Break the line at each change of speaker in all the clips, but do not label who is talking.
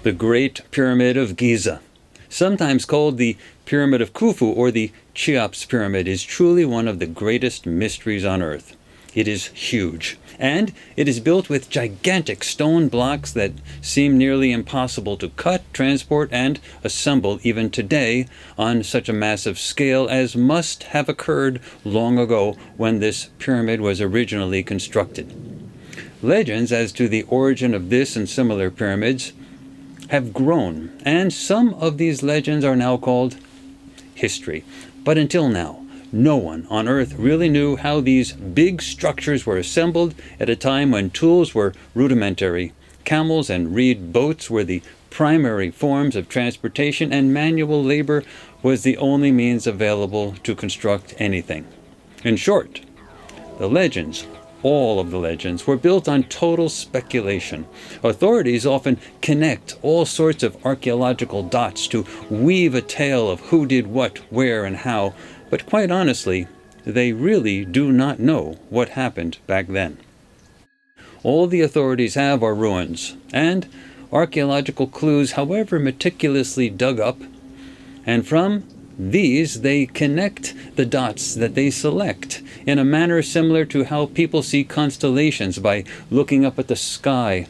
the Great Pyramid of Giza, sometimes called the Pyramid of Khufu or the Cheops Pyramid, is truly one of the greatest mysteries on Earth. It is huge, and it is built with gigantic stone blocks that seem nearly impossible to cut, transport, and assemble even today on such a massive scale as must have occurred long ago when this pyramid was originally constructed. Legends as to the origin of this and similar pyramids have grown, and some of these legends are now called history. But until now, no one on Earth really knew how these big structures were assembled at a time when tools were rudimentary. Camels and reed boats were the primary forms of transportation, and manual labor was the only means available to construct anything. In short, the legends, all of the legends, were built on total speculation. Authorities often connect all sorts of archaeological dots to weave a tale of who did what, where, and how, but quite honestly, they really do not know what happened back then. All the authorities have are ruins, and archaeological clues, however meticulously dug up, and from these they connect the dots that they select in a manner similar to how people see constellations by looking up at the sky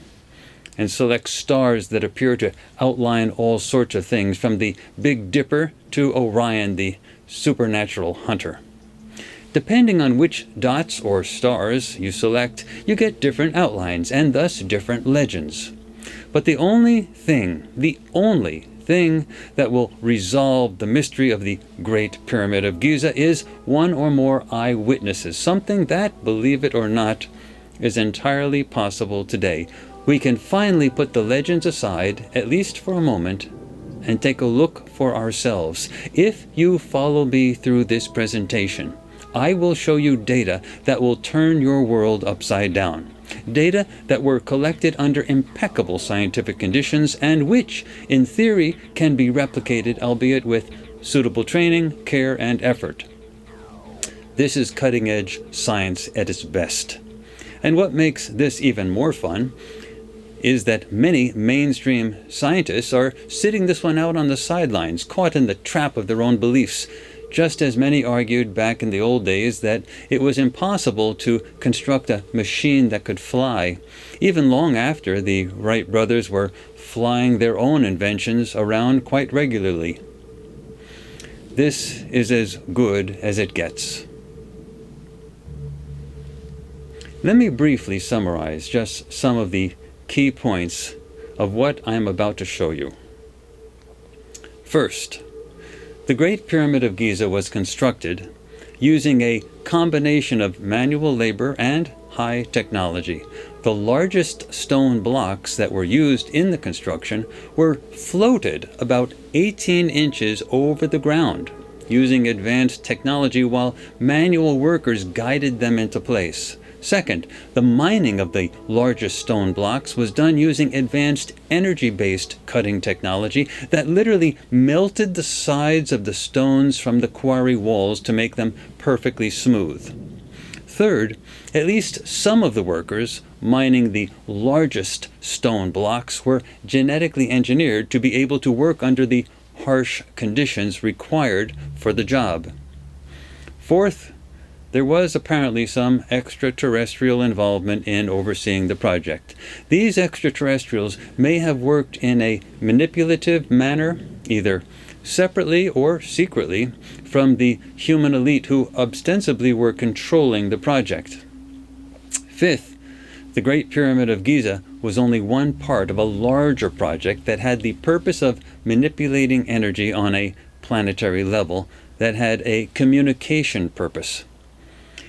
and select stars that appear to outline all sorts of things, from the Big Dipper to Orion, the supernatural hunter. Depending on which dots or stars you select, you get different outlines and thus different legends. But the only thing that will resolve the mystery of the Great Pyramid of Giza is one or more eyewitnesses, something that, believe it or not, is entirely possible today. We can finally put the legends aside, at least for a moment, and take a look for ourselves. If you follow me through this presentation, I will show you data that will turn your world upside down. Data that were collected under impeccable scientific conditions and which, in theory, can be replicated, albeit with suitable training, care, and effort. This is cutting-edge science at its best. And what makes this even more fun is that many mainstream scientists are sitting this one out on the sidelines, caught in the trap of their own beliefs, just as many argued back in the old days that it was impossible to construct a machine that could fly, even long after the Wright brothers were flying their own inventions around quite regularly. This is as good as it gets. Let me briefly summarize just some of the key points of what I am about to show you. First, the Great Pyramid of Giza was constructed using a combination of manual labor and high technology. The largest stone blocks that were used in the construction were floated about 18 inches over the ground using advanced technology while manual workers guided them into place. Second, the mining of the largest stone blocks was done using advanced energy-based cutting technology that literally melted the sides of the stones from the quarry walls to make them perfectly smooth. Third, at least some of the workers mining the largest stone blocks were genetically engineered to be able to work under the harsh conditions required for the job. Fourth, there was apparently some extraterrestrial involvement in overseeing the project. These extraterrestrials may have worked in a manipulative manner, either separately or secretly, from the human elite who ostensibly were controlling the project. Fifth, the Great Pyramid of Giza was only one part of a larger project that had the purpose of manipulating energy on a planetary level that had a communication purpose.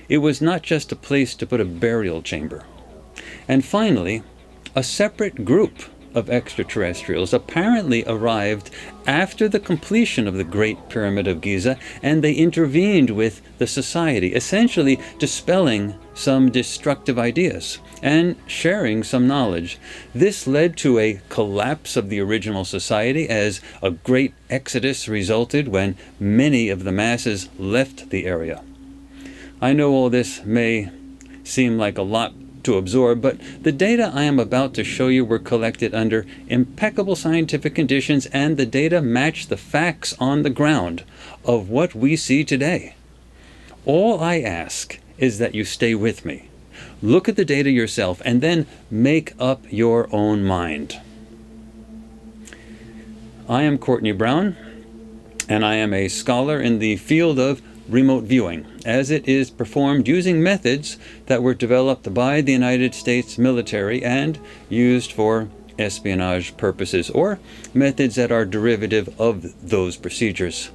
It was not just a place to put a burial chamber. And finally, a separate group of extraterrestrials apparently arrived after the completion of the Great Pyramid of Giza, and they intervened with the society, essentially dispelling some destructive ideas and sharing some knowledge. This led to a collapse of the original society as a great exodus resulted when many of the masses left the area. I know all this may seem like a lot to absorb, but the data I am about to show you were collected under impeccable scientific conditions, and the data match the facts on the ground of what we see today. All I ask is that you stay with me. Look at the data yourself and then make up your own mind. I am Courtney Brown, and I am a scholar in the field of remote viewing, as it is performed using methods that were developed by the United States military and used for espionage purposes, or methods that are derivative of those procedures.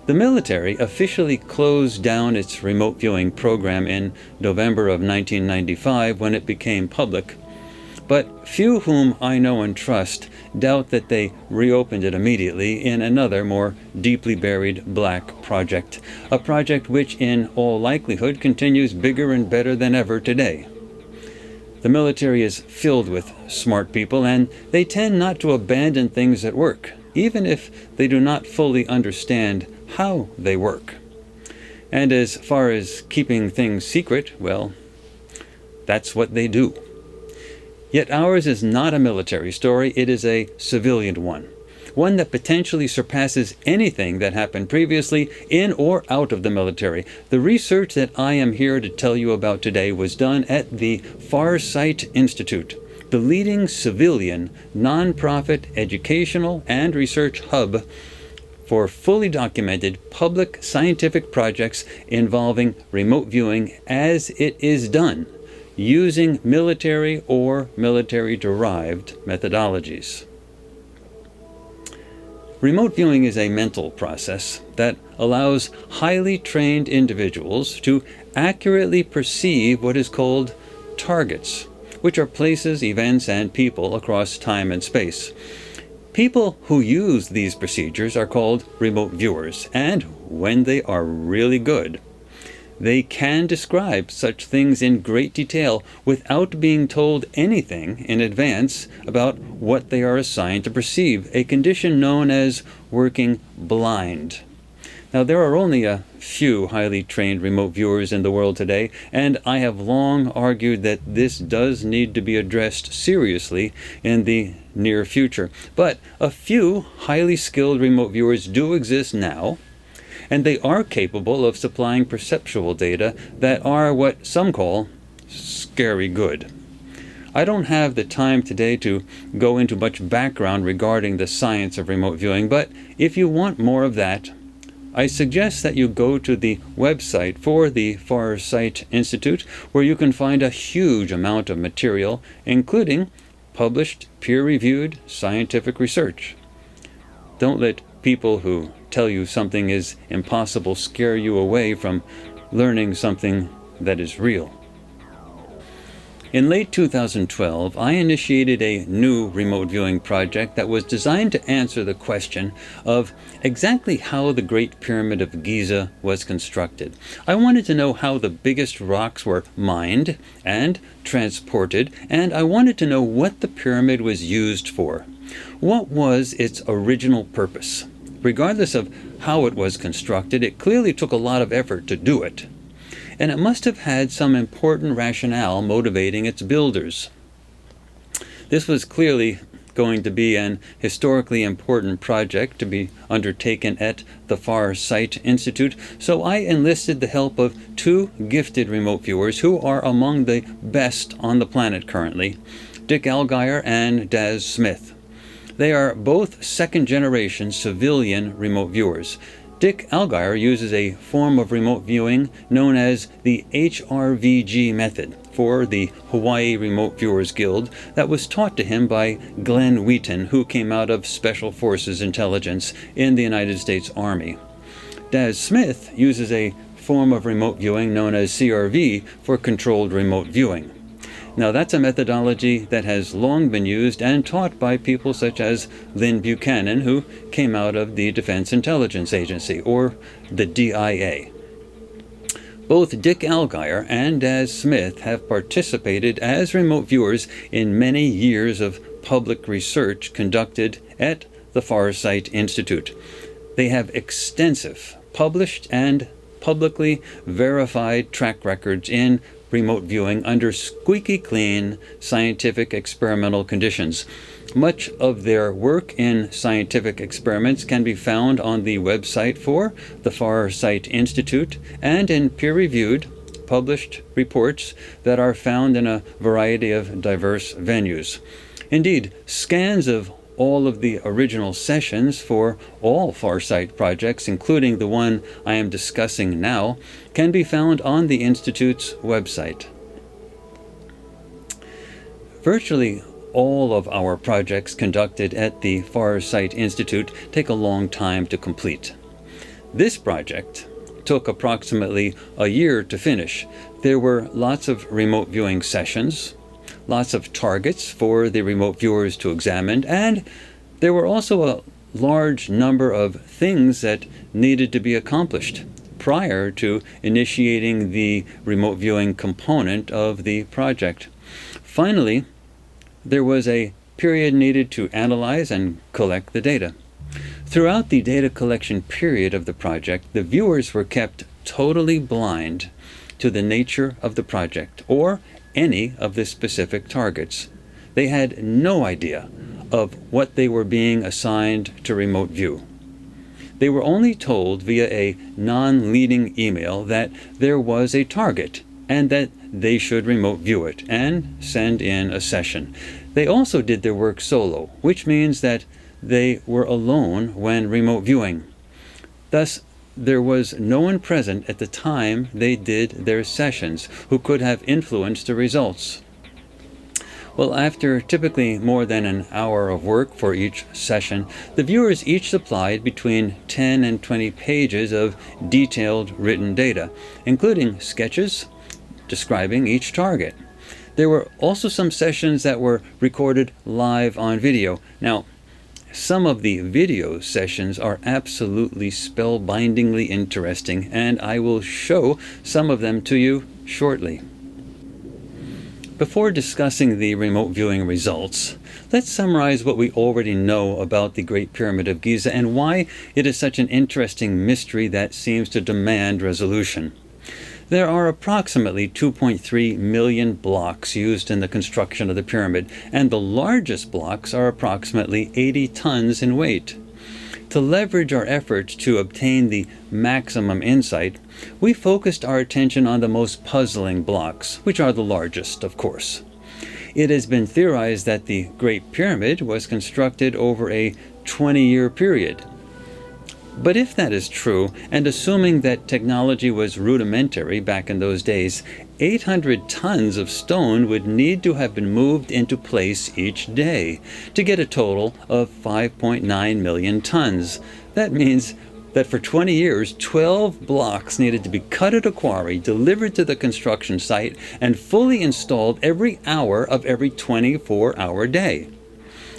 The military officially closed down its remote viewing program in November of 1995 when it became public, but few whom I know and trust doubt that they reopened it immediately in another, more deeply buried black project, a project which in all likelihood continues bigger and better than ever today. The military is filled with smart people, and they tend not to abandon things that work, even if they do not fully understand how they work. And as far as keeping things secret, well, that's what they do. Yet ours is not a military story, it is a civilian one that potentially surpasses anything that happened previously in or out of the military. The research that I am here to tell you about today was done at the Farsight Institute, the leading civilian, nonprofit, educational, and research hub for fully documented public scientific projects involving remote viewing as it is done using military or military-derived methodologies. Remote viewing is a mental process that allows highly trained individuals to accurately perceive what is called targets, which are places, events, and people across time and space. People who use these procedures are called remote viewers, and when they are really good, they can describe such things in great detail without being told anything in advance about what they are assigned to perceive, a condition known as working blind. Now, there are only a few highly trained remote viewers in the world today, and I have long argued that this does need to be addressed seriously in the near future. But a few highly skilled remote viewers do exist now, and they are capable of supplying perceptual data that are what some call scary good. I don't have the time today to go into much background regarding the science of remote viewing, but if you want more of that, I suggest that you go to the website for the Farsight Institute, where you can find a huge amount of material, including published, peer-reviewed scientific research. Don't let people who tell you something is impossible scare you away from learning something that is real. In late 2012, I initiated a new remote viewing project that was designed to answer the question of exactly how the Great Pyramid of Giza was constructed. I wanted to know how the biggest rocks were mined and transported, and I wanted to know what the pyramid was used for. What was its original purpose? Regardless of how it was constructed, it clearly took a lot of effort to do it, and it must have had some important rationale motivating its builders. This was clearly going to be an historically important project to be undertaken at the Farsight Institute, so I enlisted the help of two gifted remote viewers who are among the best on the planet currently, Dick Allgaier and Daz Smith. They are both second-generation civilian remote viewers. Dick Allgaier uses a form of remote viewing known as the HRVG method for the Hawaii Remote Viewers Guild that was taught to him by Glenn Wheaton, who came out of Special Forces Intelligence in the United States Army. Daz Smith uses a form of remote viewing known as CRV for controlled remote viewing. Now, that's a methodology that has long been used and taught by people such as Lynn Buchanan, who came out of the Defense Intelligence Agency, or the DIA. Both Dick Allgaier and Daz Smith have participated as remote viewers in many years of public research conducted at the Farsight Institute. They have extensive published and publicly verified track records in remote viewing under squeaky clean scientific experimental conditions. Much of their work in scientific experiments can be found on the website for the Farsight Institute and in peer-reviewed, published reports that are found in a variety of diverse venues. Indeed, scans of all of the original sessions for all Farsight projects, including the one I am discussing now, can be found on the Institute's website. Virtually all of our projects conducted at the Farsight Institute take a long time to complete. This project took approximately a year to finish. There were lots of remote viewing sessions, lots of targets for the remote viewers to examine, and there were also a large number of things that needed to be accomplished prior to initiating the remote viewing component of the project. Finally, there was a period needed to analyze and collect the data. Throughout the data collection period of the project, the viewers were kept totally blind to the nature of the project or any of the specific targets. They had no idea of what they were being assigned to remote view. They were only told via a non-leading email that there was a target and that they should remote view it and send in a session. They also did their work solo, which means that they were alone when remote viewing. Thus, there was no one present at the time they did their sessions who could have influenced the results. Well, after typically more than an hour of work for each session, the viewers each supplied between 10 and 20 pages of detailed written data, including sketches describing each target. There were also some sessions that were recorded live on video. Now, some of the video sessions are absolutely spellbindingly interesting, and I will show some of them to you shortly. Before discussing the remote viewing results, let's summarize what we already know about the Great Pyramid of Giza and why it is such an interesting mystery that seems to demand resolution. There are approximately 2.3 million blocks used in the construction of the pyramid, and the largest blocks are approximately 80 tons in weight. To leverage our efforts to obtain the maximum insight, we focused our attention on the most puzzling blocks, which are the largest, of course. It has been theorized that the Great Pyramid was constructed over a 20-year period. But if that is true, and assuming that technology was rudimentary back in those days, 800 tons of stone would need to have been moved into place each day to get a total of 5.9 million tons. That means that for 20 years, 12 blocks needed to be cut at a quarry, delivered to the construction site, and fully installed every hour of every 24-hour day.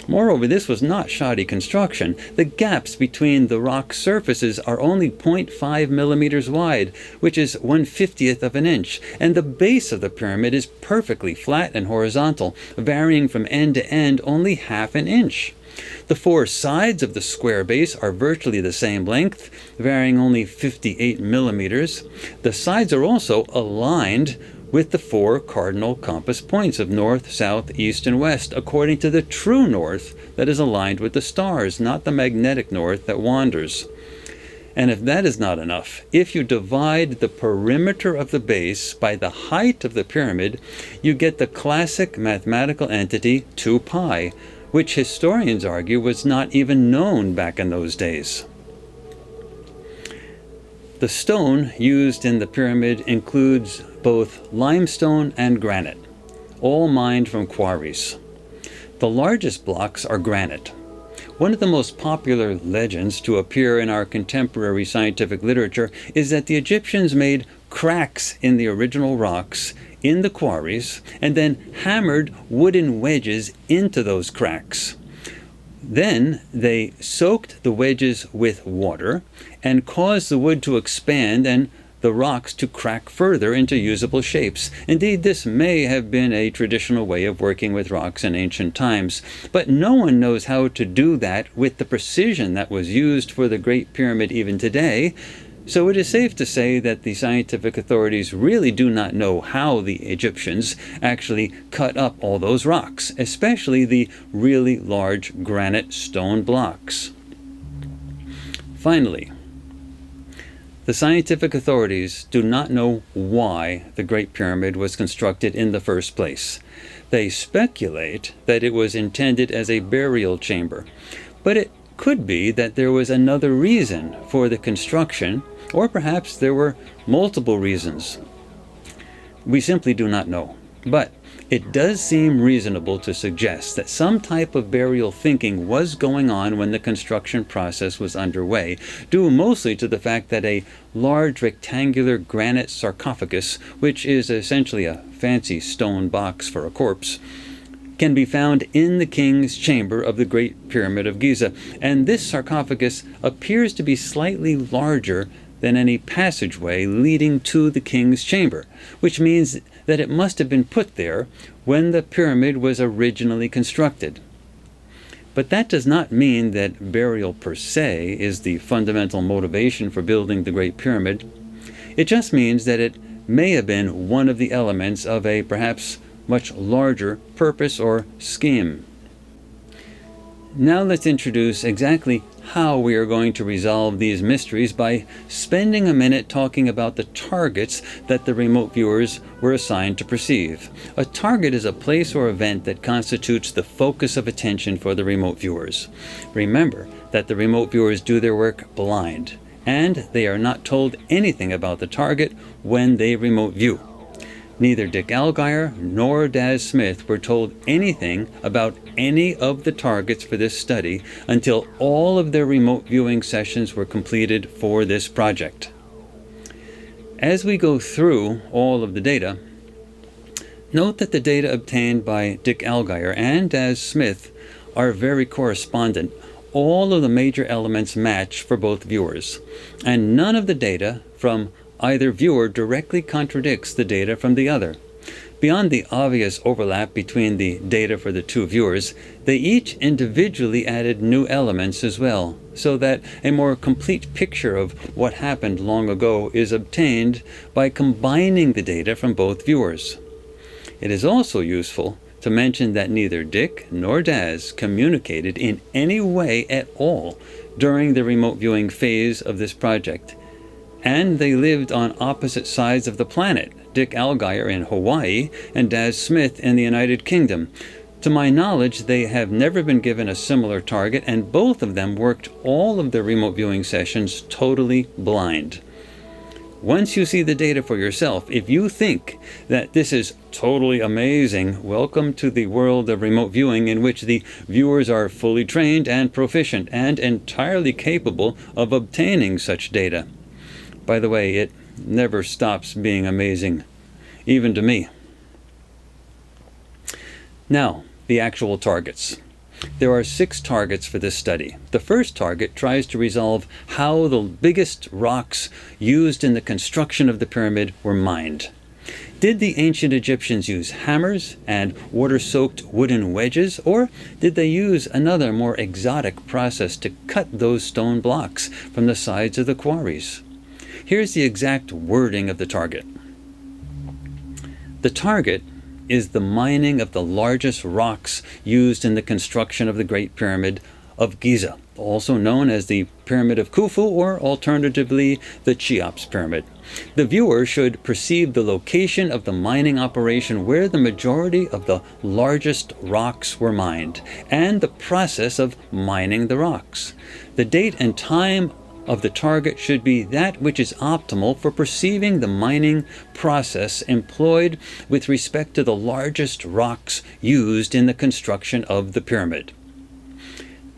Moreover, this was not shoddy construction. The gaps between the rock surfaces are only 0.5 millimeters wide, which is 1/50th of an inch, and the base of the pyramid is perfectly flat and horizontal, varying from end to end only ½ an inch. The four sides of the square base are virtually the same length, varying only 58 millimeters. The sides are also aligned with the four cardinal compass points of north, south, east, and west, according to the true north that is aligned with the stars, not the magnetic north that wanders. And if that is not enough, if you divide the perimeter of the base by the height of the pyramid, you get the classic mathematical entity 2 pi, which historians argue was not even known back in those days. The stone used in the pyramid includes both limestone and granite, all mined from quarries. The largest blocks are granite. One of the most popular legends to appear in our contemporary scientific literature is that the Egyptians made cracks in the original rocks in the quarries and then hammered wooden wedges into those cracks. Then they soaked the wedges with water and caused the wood to expand and the rocks to crack further into usable shapes. Indeed, this may have been a traditional way of working with rocks in ancient times, but no one knows how to do that with the precision that was used for the Great Pyramid even today, So it is safe to say that the scientific authorities really do not know how the Egyptians actually cut up all those rocks, especially the really large granite stone blocks. Finally, the scientific authorities do not know why the Great Pyramid was constructed in the first place. They speculate that it was intended as a burial chamber, but it could be that there was another reason for the construction, or perhaps there were multiple reasons. We simply do not know. But it does seem reasonable to suggest that some type of burial thinking was going on when the construction process was underway, due mostly to the fact that a large rectangular granite sarcophagus, which is essentially a fancy stone box for a corpse, can be found in the king's chamber of the Great Pyramid of Giza, and this sarcophagus appears to be slightly larger than any passageway leading to the king's chamber, which means that it must have been put there when the pyramid was originally constructed. But that does not mean that burial per se is the fundamental motivation for building the Great Pyramid. It just means that it may have been one of the elements of a perhaps much larger purpose or scheme. Now let's introduce exactly how we are going to resolve these mysteries by spending a minute talking about the targets that the remote viewers were assigned to perceive. A target is a place or event that constitutes the focus of attention for the remote viewers. Remember that the remote viewers do their work blind, and they are not told anything about the target when they remote view. Neither Dick Allgaier nor Daz Smith were told anything about any of the targets for this study until all of their remote viewing sessions were completed for this project. As we go through all of the data, note that the data obtained by Dick Allgaier and Daz Smith are very correspondent. All of the major elements match for both viewers, and none of the data from either viewer directly contradicts the data from the other. Beyond the obvious overlap between the data for the two viewers, they each individually added new elements as well, so that a more complete picture of what happened long ago is obtained by combining the data from both viewers. It is also useful to mention that neither Dick nor Daz communicated in any way at all during the remote viewing phase of this project, and they lived on opposite sides of the planet, Dick Allgaier in Hawaii and Daz Smith in the United Kingdom. To my knowledge, they have never been given a similar target, and both of them worked all of their remote viewing sessions totally blind. Once you see the data for yourself, if you think that this is totally amazing, welcome to the world of remote viewing, in which the viewers are fully trained and proficient and entirely capable of obtaining such data. By the way, it never stops being amazing, even to me. Now, the actual targets. There are 6 targets for this study. The first target tries to resolve how the biggest rocks used in the construction of the pyramid were mined. Did the ancient Egyptians use hammers and water-soaked wooden wedges, or did they use another more exotic process to cut those stone blocks from the sides of the quarries? Here's the exact wording of the target. The target is the mining of the largest rocks used in the construction of the Great Pyramid of Giza, also known as the Pyramid of Khufu, or alternatively the Cheops Pyramid. The viewer should perceive the location of the mining operation where the majority of the largest rocks were mined, and the process of mining the rocks. The date and time of the target should be that which is optimal for perceiving the mining process employed with respect to the largest rocks used in the construction of the pyramid.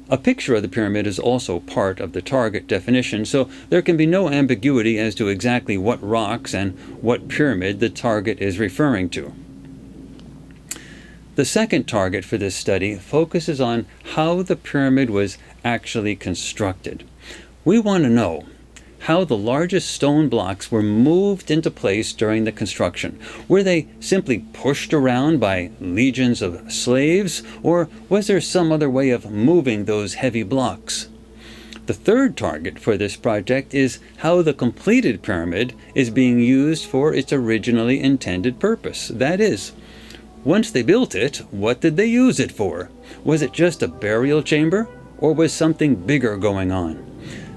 A picture of the pyramid is also part of the target definition, so there can be no ambiguity as to exactly what rocks and what pyramid the target is referring to. The second target for this study focuses on how the pyramid was actually constructed. We want to know how the largest stone blocks were moved into place during the construction. Were they simply pushed around by legions of slaves, or was there some other way of moving those heavy blocks? The third target for this project is how the completed pyramid is being used for its originally intended purpose. That is, once they built it, what did they use it for? Was it just a burial chamber, or was something bigger going on?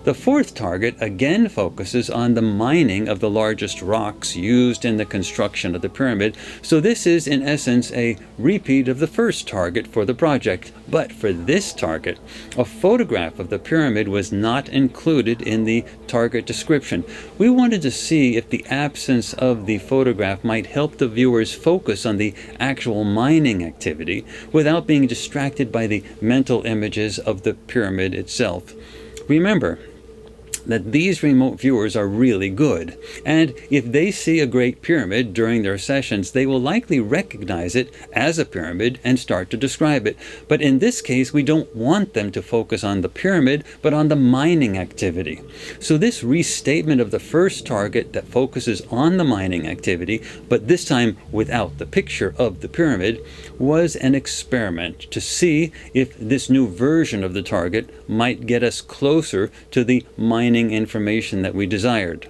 The fourth target again focuses on the mining of the largest rocks used in the construction of the pyramid, so this is in essence a repeat of the first target for the project. But for this target, a photograph of the pyramid was not included in the target description. We wanted to see if the absence of the photograph might help the viewers focus on the actual mining activity without being distracted by the mental images of the pyramid itself. Remember that these remote viewers are really good, and if they see a great pyramid during their sessions, they will likely recognize it as a pyramid and start to describe it. But in this case, we don't want them to focus on the pyramid, but on the mining activity. So this restatement of the first target that focuses on the mining activity, but this time without the picture of the pyramid, was an experiment to see if this new version of the target might get us closer to the mining information that we desired.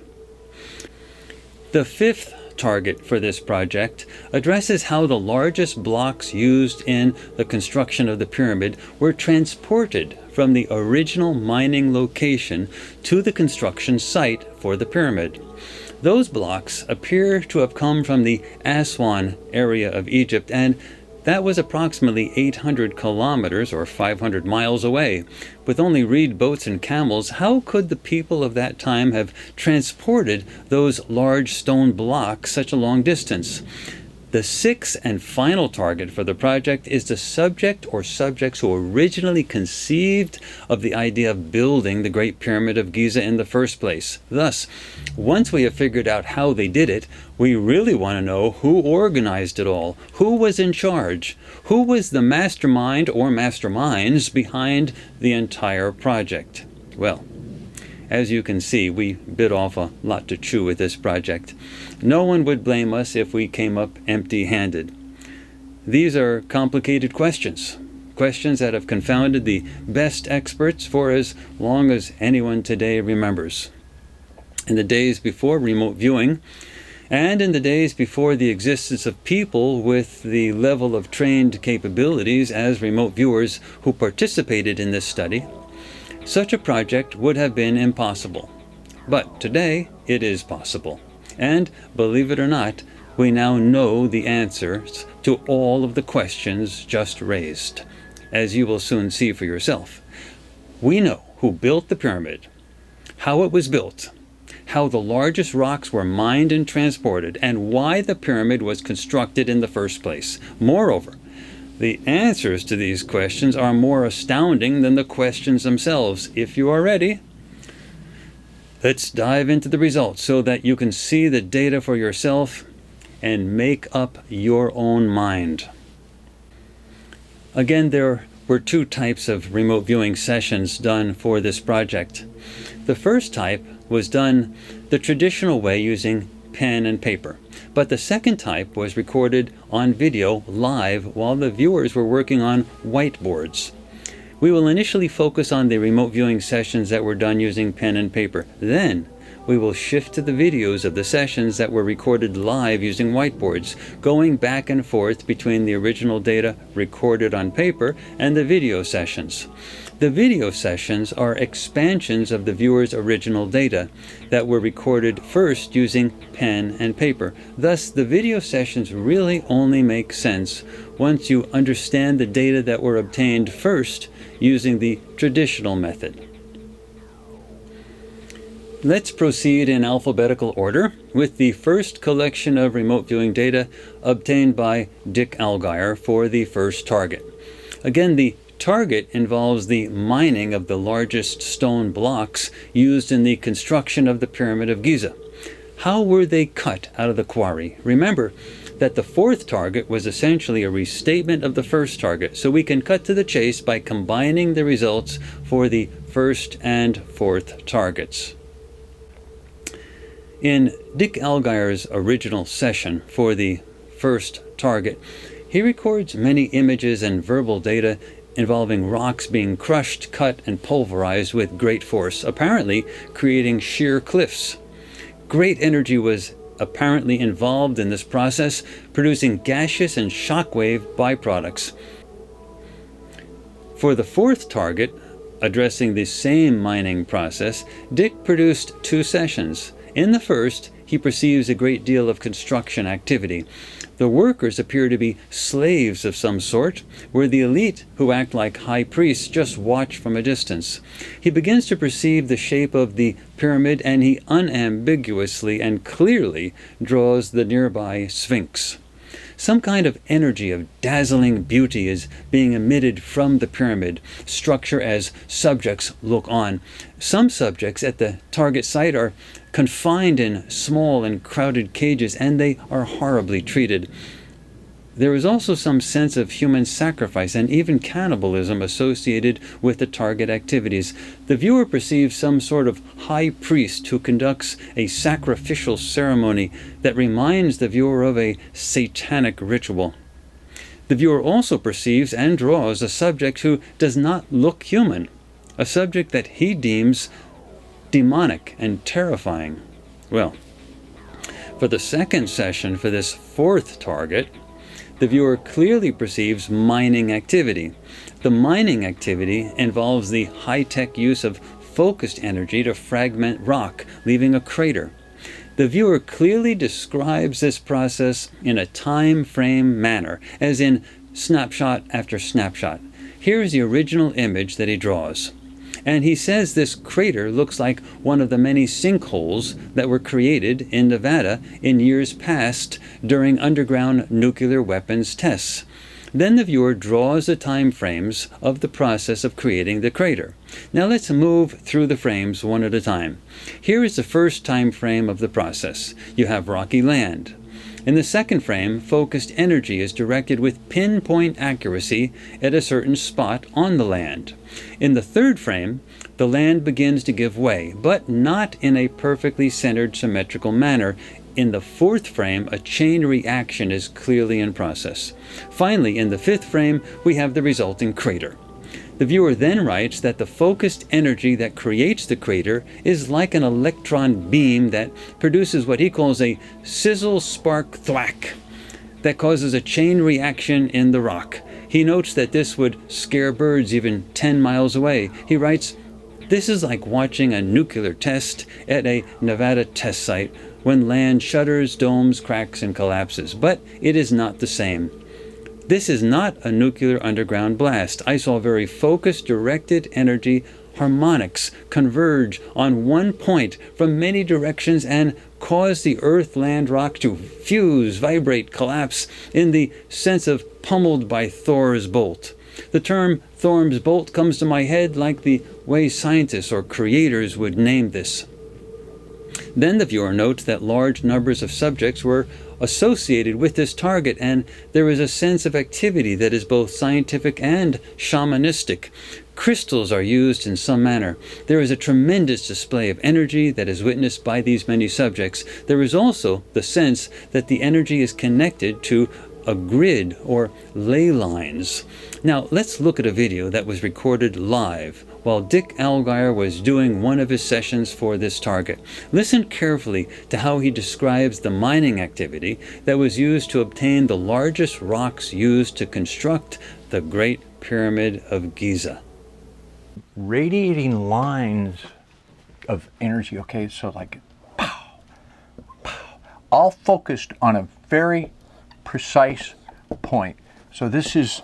The fifth target for this project addresses how the largest blocks used in the construction of the pyramid were transported from the original mining location to the construction site for the pyramid. Those blocks appear to have come from the Aswan area of Egypt, and that was approximately 800 kilometers or 500 miles away. With only reed boats and camels, how could the people of that time have transported those large stone blocks such a long distance? The sixth and final target for the project is the subject or subjects who originally conceived of the idea of building the Great Pyramid of Giza in the first place. Thus, once we have figured out how they did it, we really want to know who organized it all, who was in charge, who was the mastermind or masterminds behind the entire project. Well, as you can see, we bit off a lot to chew with this project. No one would blame us if we came up empty-handed. These are complicated questions that have confounded the best experts for as long as anyone today remembers. In the days before remote viewing, and in the days before the existence of people with the level of trained capabilities as remote viewers who participated in this study, such a project would have been impossible. But today, it is possible. And, believe it or not, we now know the answers to all of the questions just raised, as you will soon see for yourself. We know who built the pyramid, how it was built, how the largest rocks were mined and transported, and why the pyramid was constructed in the first place. Moreover, the answers to these questions are more astounding than the questions themselves. If you are ready, let's dive into the results so that you can see the data for yourself and make up your own mind. Again, there were two types of remote viewing sessions done for this project. The first type was done the traditional way using pen and paper. But the second type was recorded on video live while the viewers were working on whiteboards. We will initially focus on the remote viewing sessions that were done using pen and paper. Then we will shift to the videos of the sessions that were recorded live using whiteboards, going back and forth between the original data recorded on paper and the video sessions. The video sessions are expansions of the viewer's original data that were recorded first using pen and paper. Thus, the video sessions really only make sense once you understand the data that were obtained first using the traditional method. Let's proceed in alphabetical order with the first collection of remote viewing data obtained by Dick Allgaier for the first target. Again, the target involves the mining of the largest stone blocks used in the construction of the Pyramid of Giza. How were they cut out of the quarry? Remember that the fourth target was essentially a restatement of the first target, so we can cut to the chase by combining the results for the first and fourth targets. In Dick Allgaier's original session for the first target, he records many images and verbal data involving rocks being crushed, cut, and pulverized with great force, apparently creating sheer cliffs. Great energy was apparently involved in this process, producing gaseous and shockwave byproducts. For the fourth target, addressing the same mining process, Dick produced 2 sessions. In the first, he perceives a great deal of construction activity. The workers appear to be slaves of some sort, where the elite, who act like high priests, just watch from a distance. He begins to perceive the shape of the pyramid, and he unambiguously and clearly draws the nearby Sphinx. Some kind of energy of dazzling beauty is being emitted from the pyramid structure as subjects look on. Some subjects at the target site are confined in small and crowded cages, and they are horribly treated. There is also some sense of human sacrifice and even cannibalism associated with the target activities. The viewer perceives some sort of high priest who conducts a sacrificial ceremony that reminds the viewer of a satanic ritual. The viewer also perceives and draws a subject who does not look human, a subject that he deems demonic and terrifying. Well, for the second session for this fourth target, the viewer clearly perceives mining activity. The mining activity involves the high-tech use of focused energy to fragment rock, leaving a crater. The viewer clearly describes this process in a time frame manner, as in snapshot after snapshot. Here is the original image that he draws. And he says this crater looks like one of the many sinkholes that were created in Nevada in years past during underground nuclear weapons tests. Then the viewer draws the time frames of the process of creating the crater. Now let's move through the frames one at a time. Here is the first time frame of the process. You have rocky land. In the second frame, focused energy is directed with pinpoint accuracy at a certain spot on the land. In the third frame, the land begins to give way, but not in a perfectly centered symmetrical manner. In the fourth frame, a chain reaction is clearly in process. Finally, in the fifth frame, we have the resulting crater. The viewer then writes that the focused energy that creates the crater is like an electron beam that produces what he calls a sizzle spark thwack that causes a chain reaction in the rock. He notes that this would scare birds even 10 miles away. He writes, "This is like watching a nuclear test at a Nevada test site when land shudders, domes, cracks, and collapses. But it is not the same. This is not a nuclear underground blast. I saw very focused, directed energy harmonics converge on one point from many directions and cause the earth-land rock to fuse, vibrate, collapse in the sense of pummeled by Thor's bolt. The term Thor's bolt comes to my head like the way scientists or creators would name this." Then the viewer notes that large numbers of subjects were associated with this target, and there is a sense of activity that is both scientific and shamanistic. Crystals are used in some manner. There is a tremendous display of energy that is witnessed by these many subjects. There is also the sense that the energy is connected to a grid or ley lines. Now let's look at a video that was recorded live while Dick Allgaier was doing one of his sessions for this target. Listen carefully to how he describes the mining activity that was used to obtain the largest rocks used to construct the Great Pyramid of Giza.
Radiating lines of energy, okay, so like pow, pow, all focused on a very precise point. So this is,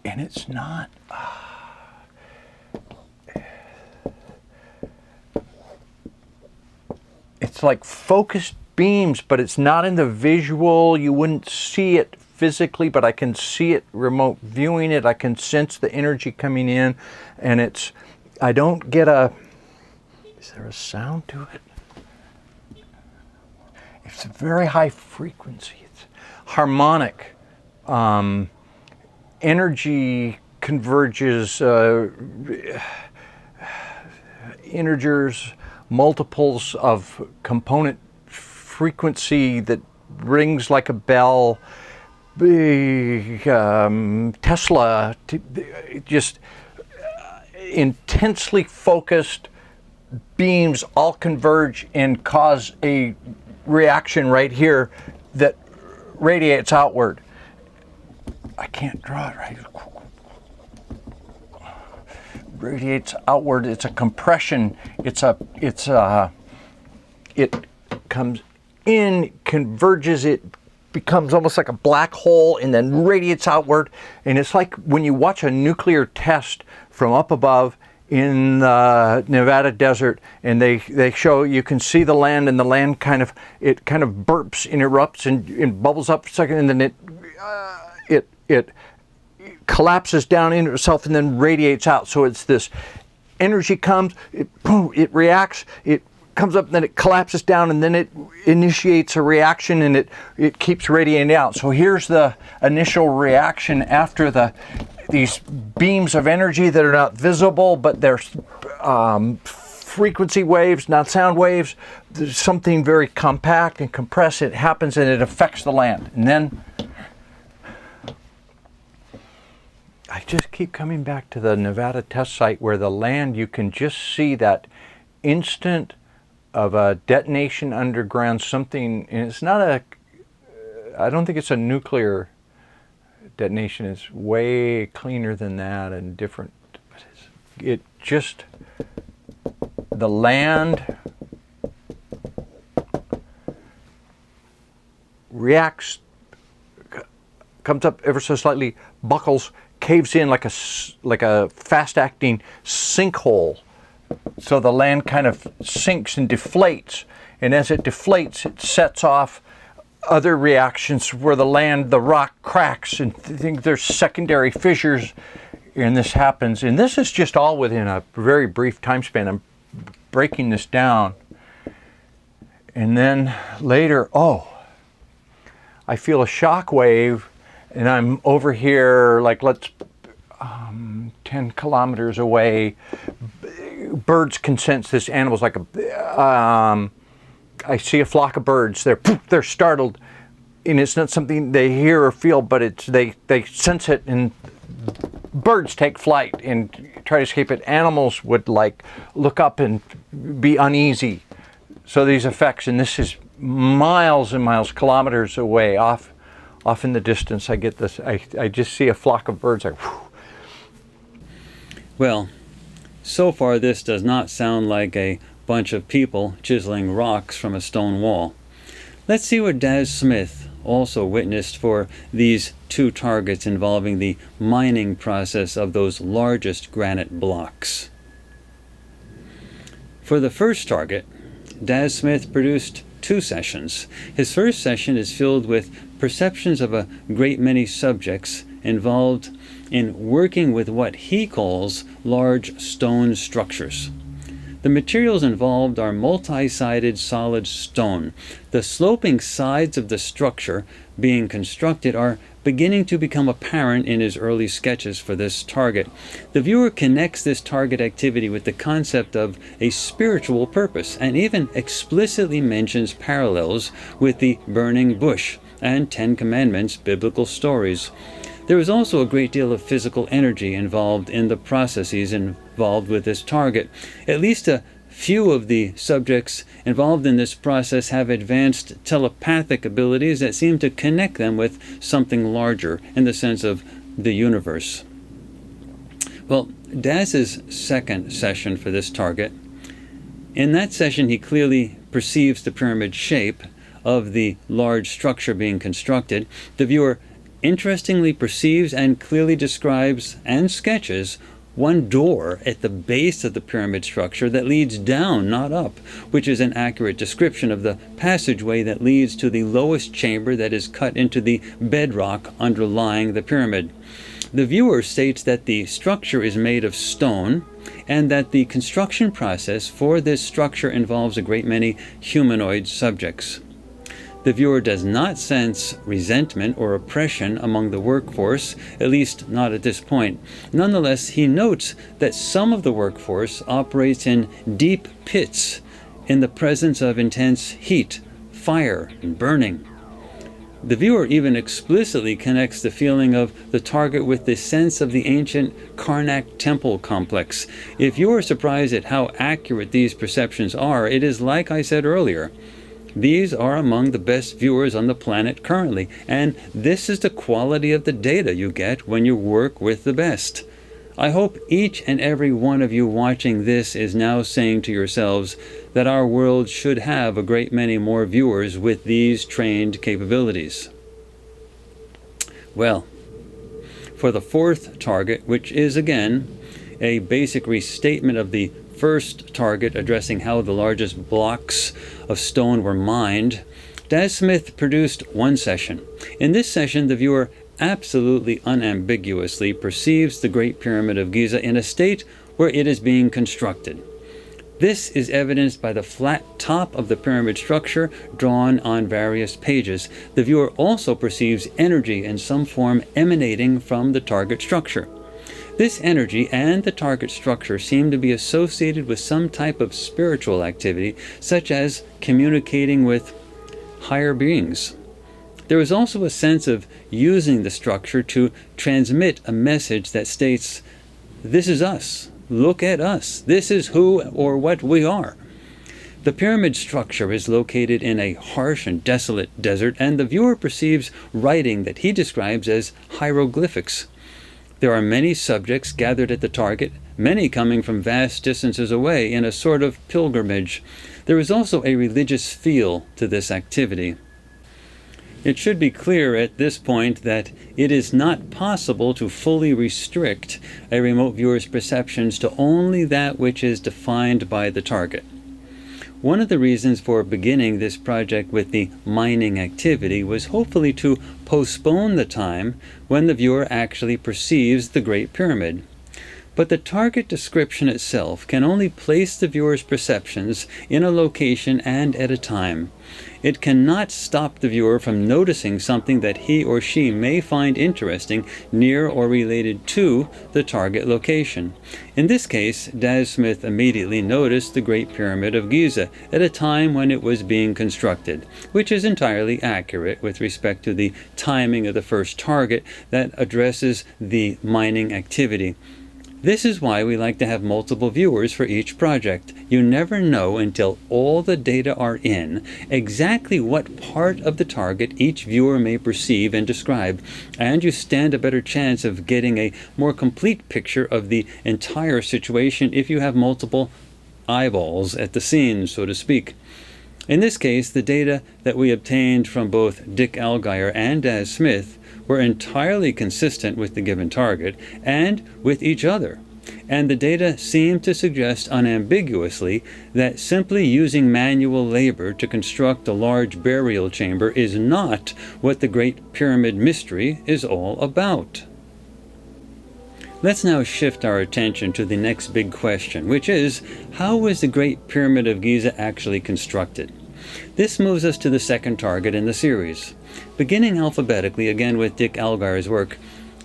and it's not, it's like focused beams, but it's not in the visual. You wouldn't see it physically, but I can see it remote viewing it. I can sense the energy coming in, and it's, I don't get a, is there a sound to it? It's a very high frequency. It's harmonic. Energy converges, integers, multiples of component frequency that rings like a bell. Tesla, just intensely focused beams all converge and cause a reaction right here that radiates outward. I can't draw it right. Radiates outward. It's a compression. It comes in, converges, it becomes almost like a black hole and then radiates outward. And it's like when you watch a nuclear test from up above in the Nevada desert, and they show, you can see the land, and the land kind of burps and erupts and bubbles up for a second, and then it collapses down into itself and then radiates out. So it's this energy comes, it reacts, it comes up, and then it collapses down, and then it initiates a reaction, and it keeps radiating out. So here's the initial reaction after these beams of energy that are not visible, but they're frequency waves, not sound waves. There's something very compact and compressed. It happens and it affects the land. And then I just keep coming back to the Nevada test site where the land, you can just see that instant of a detonation underground, something, and it's not I don't think it's a nuclear detonation. It's way cleaner than that and different. It just, the land reacts, comes up ever so slightly, buckles, caves in like a fast-acting sinkhole. So the land kind of sinks and deflates, and as it deflates, it sets off other reactions where the rock cracks, and I think there's secondary fissures, and this happens. And this is just all within a very brief time span. I'm breaking this down. And then later, I feel a shock wave, and I'm over here, like 10 kilometers away. Birds can sense this. Animals like I see a flock of birds. They're startled, and it's not something they hear or feel, but they sense it, and birds take flight and try to escape it. Animals would look up and be uneasy. So these effects, and this is miles and miles, kilometers away, off in the distance. I get this. I just see a flock of birds.
Well, so far this does not sound like a bunch of people chiseling rocks from a stone wall. Let's see what Daz Smith also witnessed for these two targets involving the mining process of those largest granite blocks. For the first target, Daz Smith produced 2 sessions. His first session is filled with perceptions of a great many subjects involved in working with what he calls large stone structures. The materials involved are multi-sided solid stone. The sloping sides of the structure being constructed are beginning to become apparent in his early sketches for this target. The viewer connects this target activity with the concept of a spiritual purpose, and even explicitly mentions parallels with the burning bush and 10 Commandments biblical stories. There is also a great deal of physical energy involved in the processes involved with this target. At least a few of the subjects involved in this process have advanced telepathic abilities that seem to connect them with something larger in the sense of the universe. Well, Daz's second session for this target, in that session he clearly perceives the pyramid shape of the large structure being constructed. The viewer interestingly perceives and clearly describes and sketches one door at the base of the pyramid structure that leads down, not up, which is an accurate description of the passageway that leads to the lowest chamber that is cut into the bedrock underlying the pyramid. The viewer states that the structure is made of stone, and that the construction process for this structure involves a great many humanoid subjects. The viewer does not sense resentment or oppression among the workforce, at least not at this point. Nonetheless, he notes that some of the workforce operates in deep pits in the presence of intense heat, fire, and burning. The viewer even explicitly connects the feeling of the target with the sense of the ancient Karnak temple complex. If you are surprised at how accurate these perceptions are, it is like I said earlier. These are among the best viewers on the planet currently, and this is the quality of the data you get when you work with the best. I hope each and every one of you watching this is now saying to yourselves that our world should have a great many more viewers with these trained capabilities. Well, for the fourth target, which is again a basic restatement of the first target addressing how the largest blocks of stone were mined, Daz Smith produced one session. In this session, the viewer absolutely unambiguously perceives the Great Pyramid of Giza in a state where it is being constructed. This is evidenced by the flat top of the pyramid structure drawn on various pages. The viewer also perceives energy in some form emanating from the target structure. This energy and the target structure seem to be associated with some type of spiritual activity, such as communicating with higher beings. There is also a sense of using the structure to transmit a message that states, "This is us. Look at us. This is who or what we are." The pyramid structure is located in a harsh and desolate desert, and the viewer perceives writing that he describes as hieroglyphics. There are many subjects gathered at the target, many coming from vast distances away in a sort of pilgrimage. There is also a religious feel to this activity. It should be clear at this point that it is not possible to fully restrict a remote viewer's perceptions to only that which is defined by the target. One of the reasons for beginning this project with the mining activity was hopefully to postpone the time when the viewer actually perceives the Great Pyramid. But the target description itself can only place the viewer's perceptions in a location and at a time. It cannot stop the viewer from noticing something that he or she may find interesting near or related to the target location. In this case, Daz Smith immediately noticed the Great Pyramid of Giza at a time when it was being constructed, which is entirely accurate with respect to the timing of the first target that addresses the mining activity. This is why we like to have multiple viewers for each project. You never know until all the data are in exactly what part of the target each viewer may perceive and describe, and you stand a better chance of getting a more complete picture of the entire situation if you have multiple eyeballs at the scene, so to speak. In this case, the data that we obtained from both Dick Allgeier and Daz Smith were entirely consistent with the given target and with each other, and the data seemed to suggest unambiguously that simply using manual labor to construct a large burial chamber is not what the Great Pyramid mystery is all about. Let's now shift our attention to the next big question, which is, how was the Great Pyramid of Giza actually constructed? This moves us to the second target in the series. Beginning alphabetically, again with Dick Allgeier's work,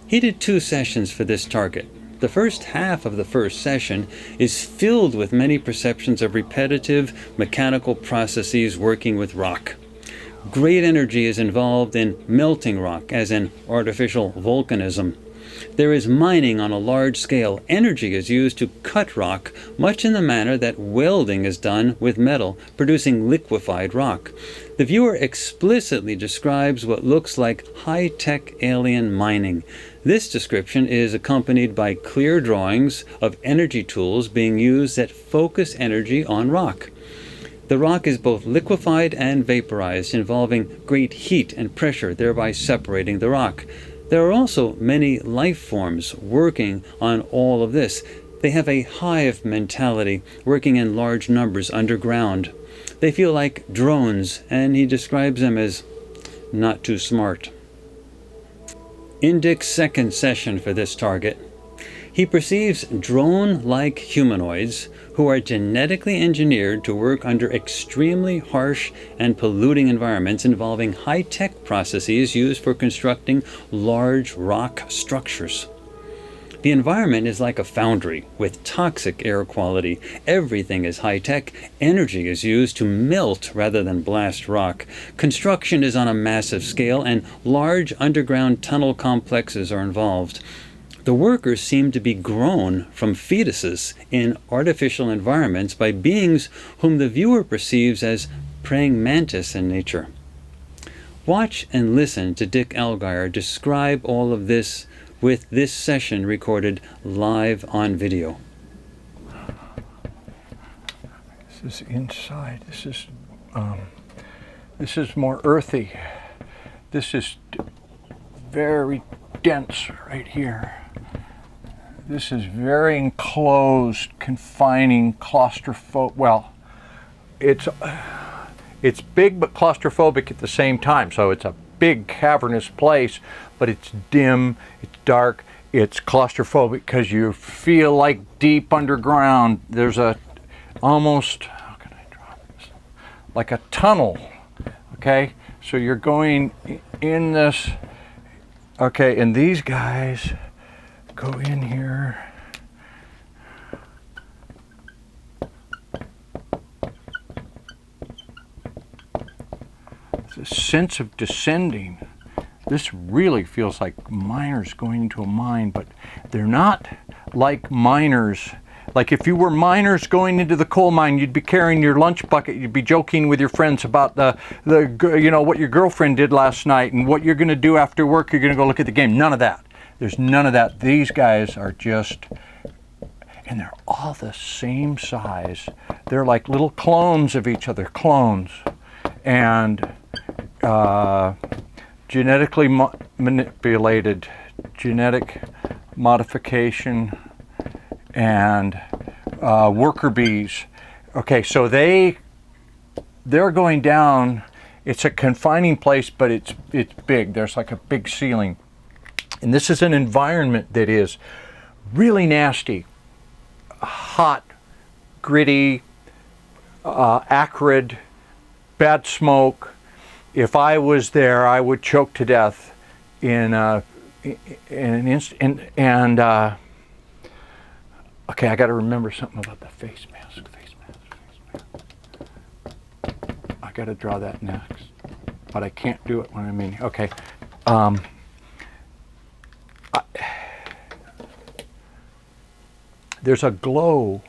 he did 2 sessions for this target. The first half of the first session is filled with many perceptions of repetitive mechanical processes working with rock. Great energy is involved in melting rock, as in artificial volcanism. There is mining on a large scale. Energy is used to cut rock, much in the manner that welding is done with metal, producing liquefied rock. The viewer explicitly describes what looks like high-tech alien mining. This description is accompanied by clear drawings of energy tools being used that focus energy on rock. The rock is both liquefied and vaporized, involving great heat and pressure, thereby separating the rock. There are also many life forms working on all of this. They have a hive mentality, working in large numbers underground. They feel like drones, and he describes them as not too smart. In Dick's second session for this target, he perceives drone-like humanoids who are genetically engineered to work under extremely harsh and polluting environments involving high-tech processes used for constructing large rock structures. The environment is like a foundry with toxic air quality. Everything is high-tech. Energy is used to melt rather than blast rock. Construction is on a massive scale, and large underground tunnel complexes are involved. The workers seem to be grown from fetuses in artificial environments by beings whom the viewer perceives as praying mantis in nature. Watch and listen to Dick Elgire describe all of this with this session recorded live on video.
This is inside. This is more earthy. This is very dense right here. This is very enclosed, confining, claustrophobic. Well, it's big but claustrophobic at the same time. So it's a big cavernous place, but it's dim, it's dark, it's claustrophobic because you feel like deep underground. There's a almost, how can I draw this? Like a tunnel, okay? So you're going in this, okay, and these guys go in here. The sense of descending. This really feels like miners going into a mine, but they're not like miners. Like if you were miners going into the coal mine, you'd be carrying your lunch bucket, you'd be joking with your friends about the what your girlfriend did last night and what you're going to do after work. You're going to go look at the game. None of that. There's none of that. These guys are just, and they're all the same size. They're like little clones of each other, clones. And genetically manipulated, genetic modification, and worker bees. Okay, so they're going down. It's a confining place, but it's big. There's like a big ceiling. And this is an environment that is really nasty, hot, gritty, acrid, bad smoke. If I was there, I would choke to death in an instant. And okay, I got to remember something about the face mask. I got to draw that next, but I can't do it when I'm in. Okay. There's a glow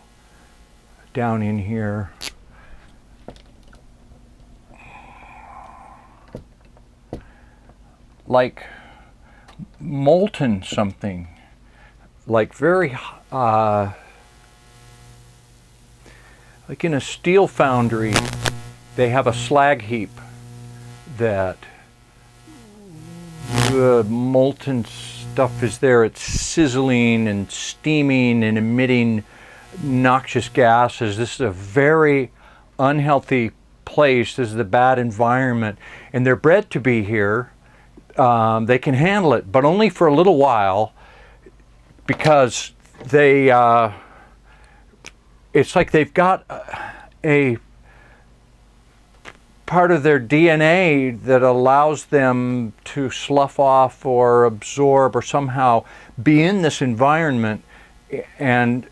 down in here. Like molten something, like very, like in a steel foundry, they have a slag heap that the molten stuff is there. It's sizzling and steaming and emitting noxious gases. This is a very unhealthy place. This is a bad environment, and they're bred to be here. They can handle it, but only for a little while, because they, it's like they've got a part of their DNA that allows them to slough off or absorb or somehow be in this environment, and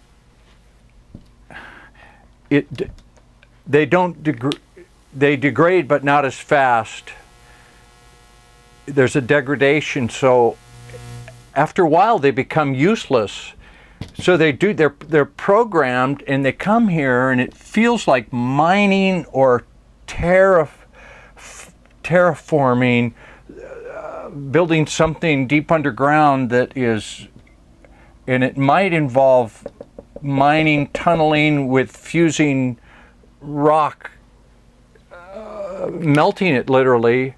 they degrade, but not as fast. There's a degradation, so after a while they become useless. So they're programmed, and they come here, and it feels like mining or terraforming, building something deep underground that is, and it might involve mining, tunneling with fusing rock, melting it literally.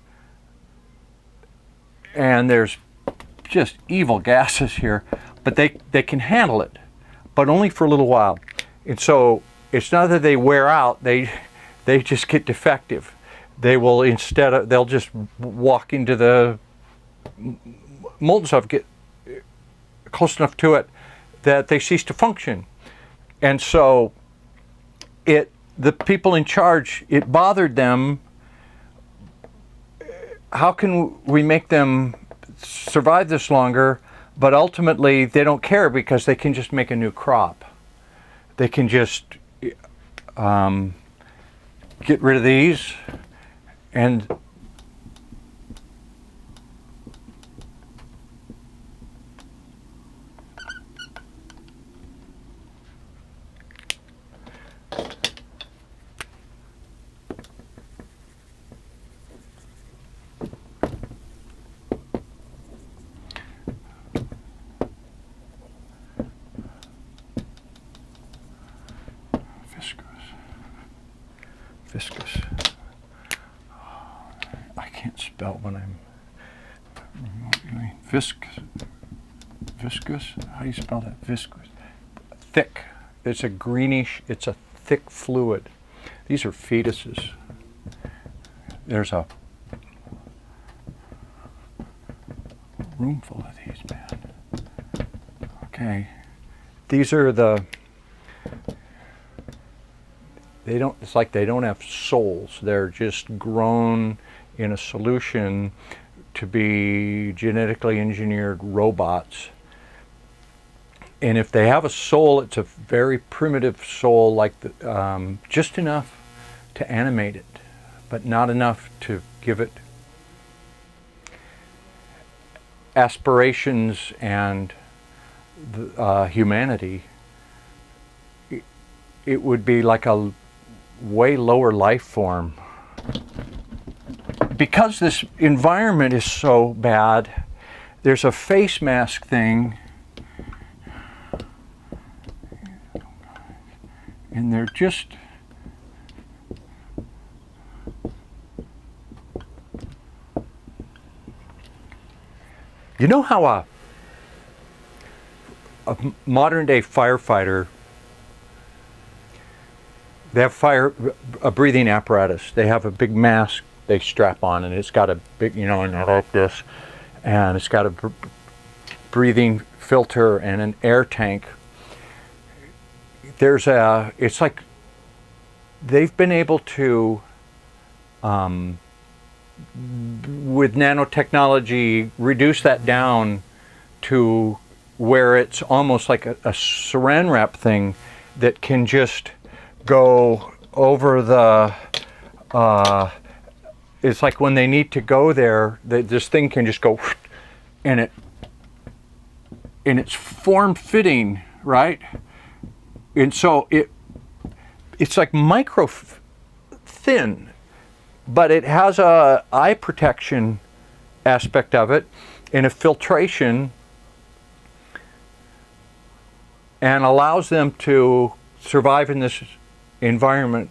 And there's just evil gases here, but they can handle it, but only for a little while. And so it's not that they wear out, they just get defective. They will they'll just walk into the molten stuff, get close enough to it that they cease to function. And so the people in charge, it bothered them. How can we make them survive this longer? But ultimately, they don't care because they can just make a new crop. They can just get rid of these and viscous. I can't spell when I'm viscous. Viscous? How do you spell that? Viscous. Thick. It's a greenish, it's a thick fluid. These are fetuses. There's a room full of these, man. Okay. These are the, it's like they don't have souls. They're just grown in a solution to be genetically engineered robots. And if they have a soul, it's a very primitive soul, like just enough to animate it, but not enough to give it aspirations and humanity. It would be like a way lower life form. Because this environment is so bad, there's a face mask thing, and they're just you know how a modern day firefighter, they have a breathing apparatus. They have a big mask they strap on, and it's got a big, and like this, and it's got a breathing filter and an air tank. It's like they've been able to, with nanotechnology, reduce that down to where it's almost like a saran wrap thing that can just go over the, it's like when they need to go there, this thing can just go, and it's form-fitting, right? And so it's like micro thin, but it has a eye protection aspect of it and a filtration, and allows them to survive in this environment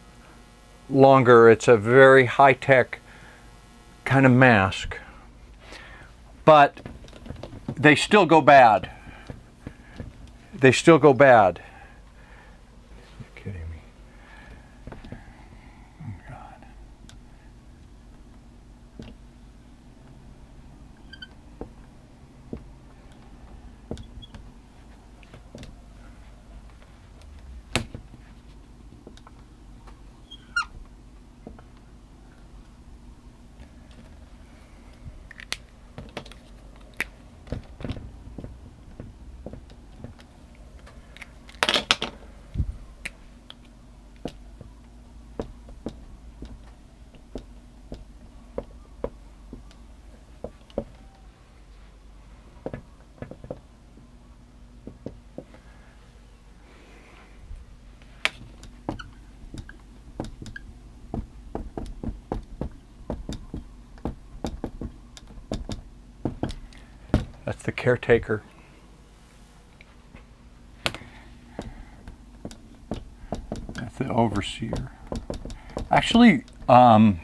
longer. It's a very high-tech kind of mask, but they still go bad. They still go bad. You're kidding me. Oh, God. That's the caretaker. That's the overseer. Actually, it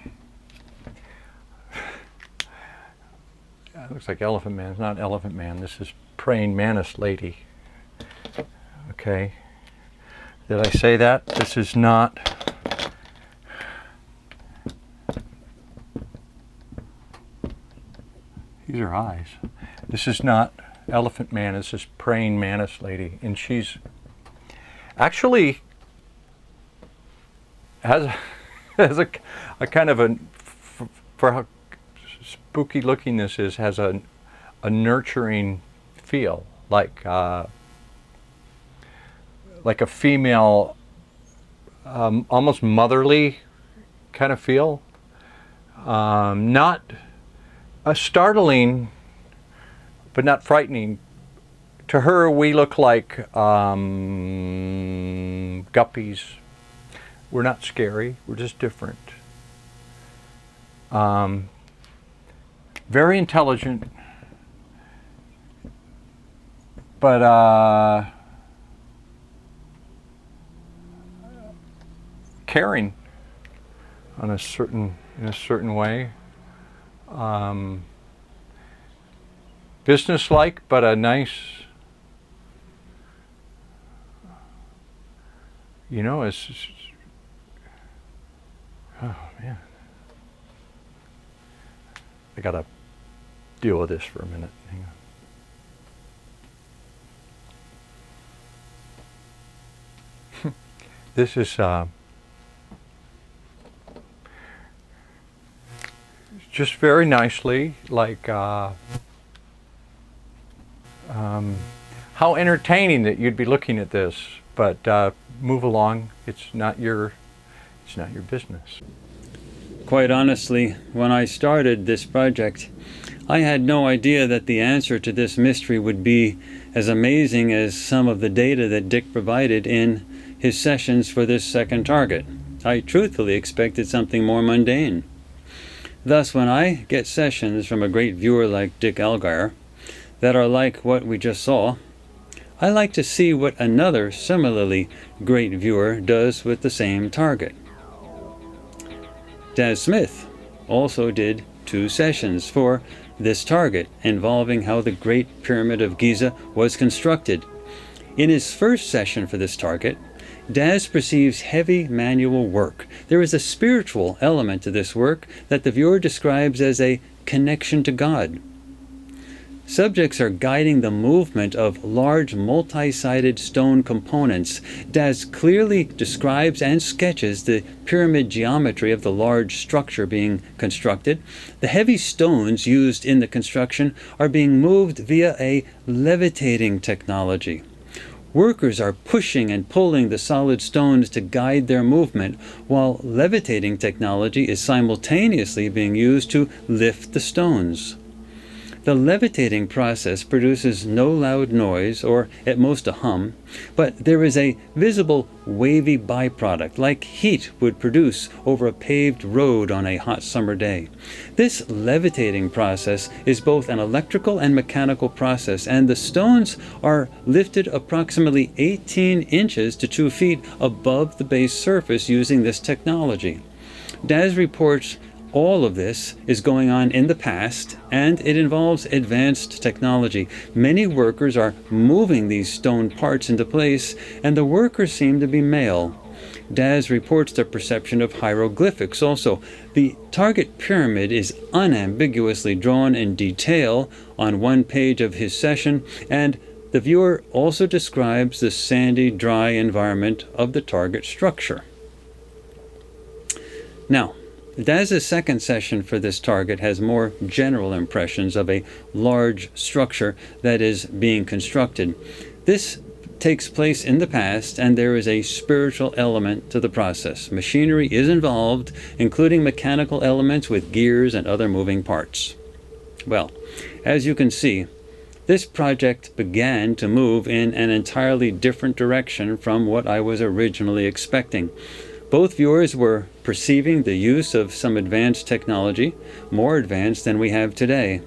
looks like Elephant Man. It's not Elephant Man. This is Praying Mantis Lady. Okay. Did I say that? This is not. These are eyes. This is not Elephant Man. This is Praying Mantis Lady, and she's actually has a kind of for how spooky looking this is, has a nurturing feel, like a female, almost motherly kind of feel. Not a startling, but not frightening. To her, we look like guppies. We're not scary. We're just different. Very intelligent, but caring in a certain way. Businesslike, but a nice, it's oh man, I gotta deal with this for a minute. Hang on. This is just very nicely, like how entertaining that you'd be looking at this, but move along. It's not your business.
Quite honestly, when I started this project, I had no idea that the answer to this mystery would be as amazing as some of the data that Dick provided in his sessions for this second target. I truthfully expected something more mundane. Thus, when I get sessions from a great viewer like Dick Elgar that are like what we just saw, I like to see what another similarly great viewer does with the same target. Daz Smith also did 2 sessions for this target involving how the Great Pyramid of Giza was constructed. In his first session for this target, Daz perceives heavy manual work. There is a spiritual element to this work that the viewer describes as a connection to God. Subjects are guiding the movement of large multi-sided stone components. Daz clearly describes and sketches the pyramid geometry of the large structure being constructed. The heavy stones used in the construction are being moved via a levitating technology. Workers are pushing and pulling the solid stones to guide their movement, while levitating technology is simultaneously being used to lift the stones. The levitating process produces no loud noise, or at most a hum, but there is a visible wavy byproduct, like heat would produce over a paved road on a hot summer day. This levitating process is both an electrical and mechanical process, and the stones are lifted approximately 18 inches to 2 feet above the base surface using this technology. Daz reports all of this is going on in the past, and it involves advanced technology. Many workers are moving these stone parts into place, and the workers seem to be male. Daz reports the perception of hieroglyphics also. The target pyramid is unambiguously drawn in detail on one page of his session, and the viewer also describes the sandy, dry environment of the target structure. Now, Daz's second session for this target has more general impressions of a large structure that is being constructed. This takes place in the past, and there is a spiritual element to the process. Machinery is involved, including mechanical elements with gears and other moving parts. Well, as you can see, this project began to move in an entirely different direction from what I was originally expecting. Both viewers were perceiving the use of some advanced technology, more advanced than we have today.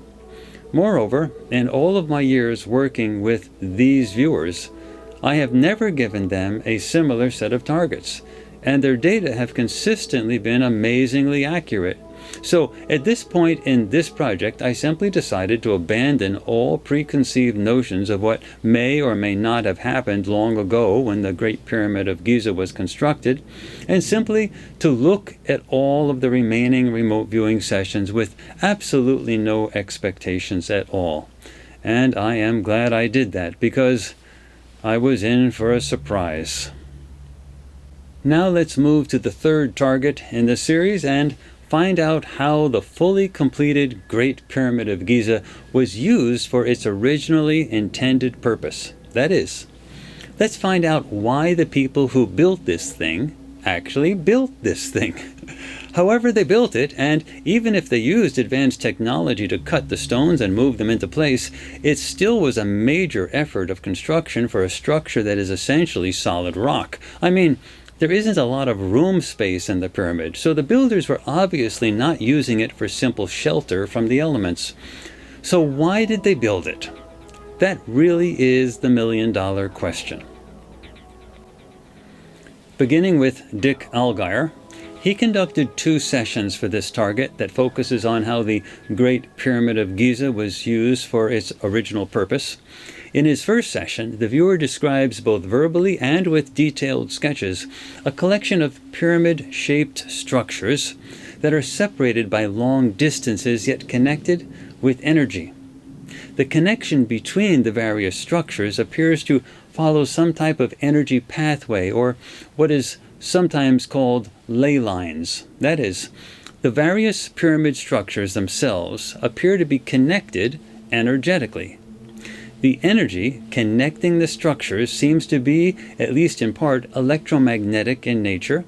Moreover, in all of my years working with these viewers, I have never given them a similar set of targets, and their data have consistently been amazingly accurate. So, at this point in this project, I simply decided to abandon all preconceived notions of what may or may not have happened long ago when the Great Pyramid of Giza was constructed, and simply to look at all of the remaining remote viewing sessions with absolutely no expectations at all. And I am glad I did that, because I was in for a surprise. Now let's move to the third target in the series and find out how the fully completed Great Pyramid of Giza was used for its originally intended purpose. That is, let's find out why the people who built this thing actually built this thing. However they built it, and even if they used advanced technology to cut the stones and move them into place, it still was a major effort of construction for a structure that is essentially solid rock. I mean, there isn't a lot of room space in the pyramid, so the builders were obviously not using it for simple shelter from the elements. So why did they build it? That really is the million-dollar question. Beginning with Dick Allgaier, he conducted 2 sessions for this target that focuses on how the Great Pyramid of Giza was used for its original purpose. In his first session, the viewer describes both verbally and with detailed sketches a collection of pyramid-shaped structures that are separated by long distances yet connected with energy. The connection between the various structures appears to follow some type of energy pathway, or what is sometimes called ley lines. That is, the various pyramid structures themselves appear to be connected energetically. The energy connecting the structures seems to be, at least in part, electromagnetic in nature.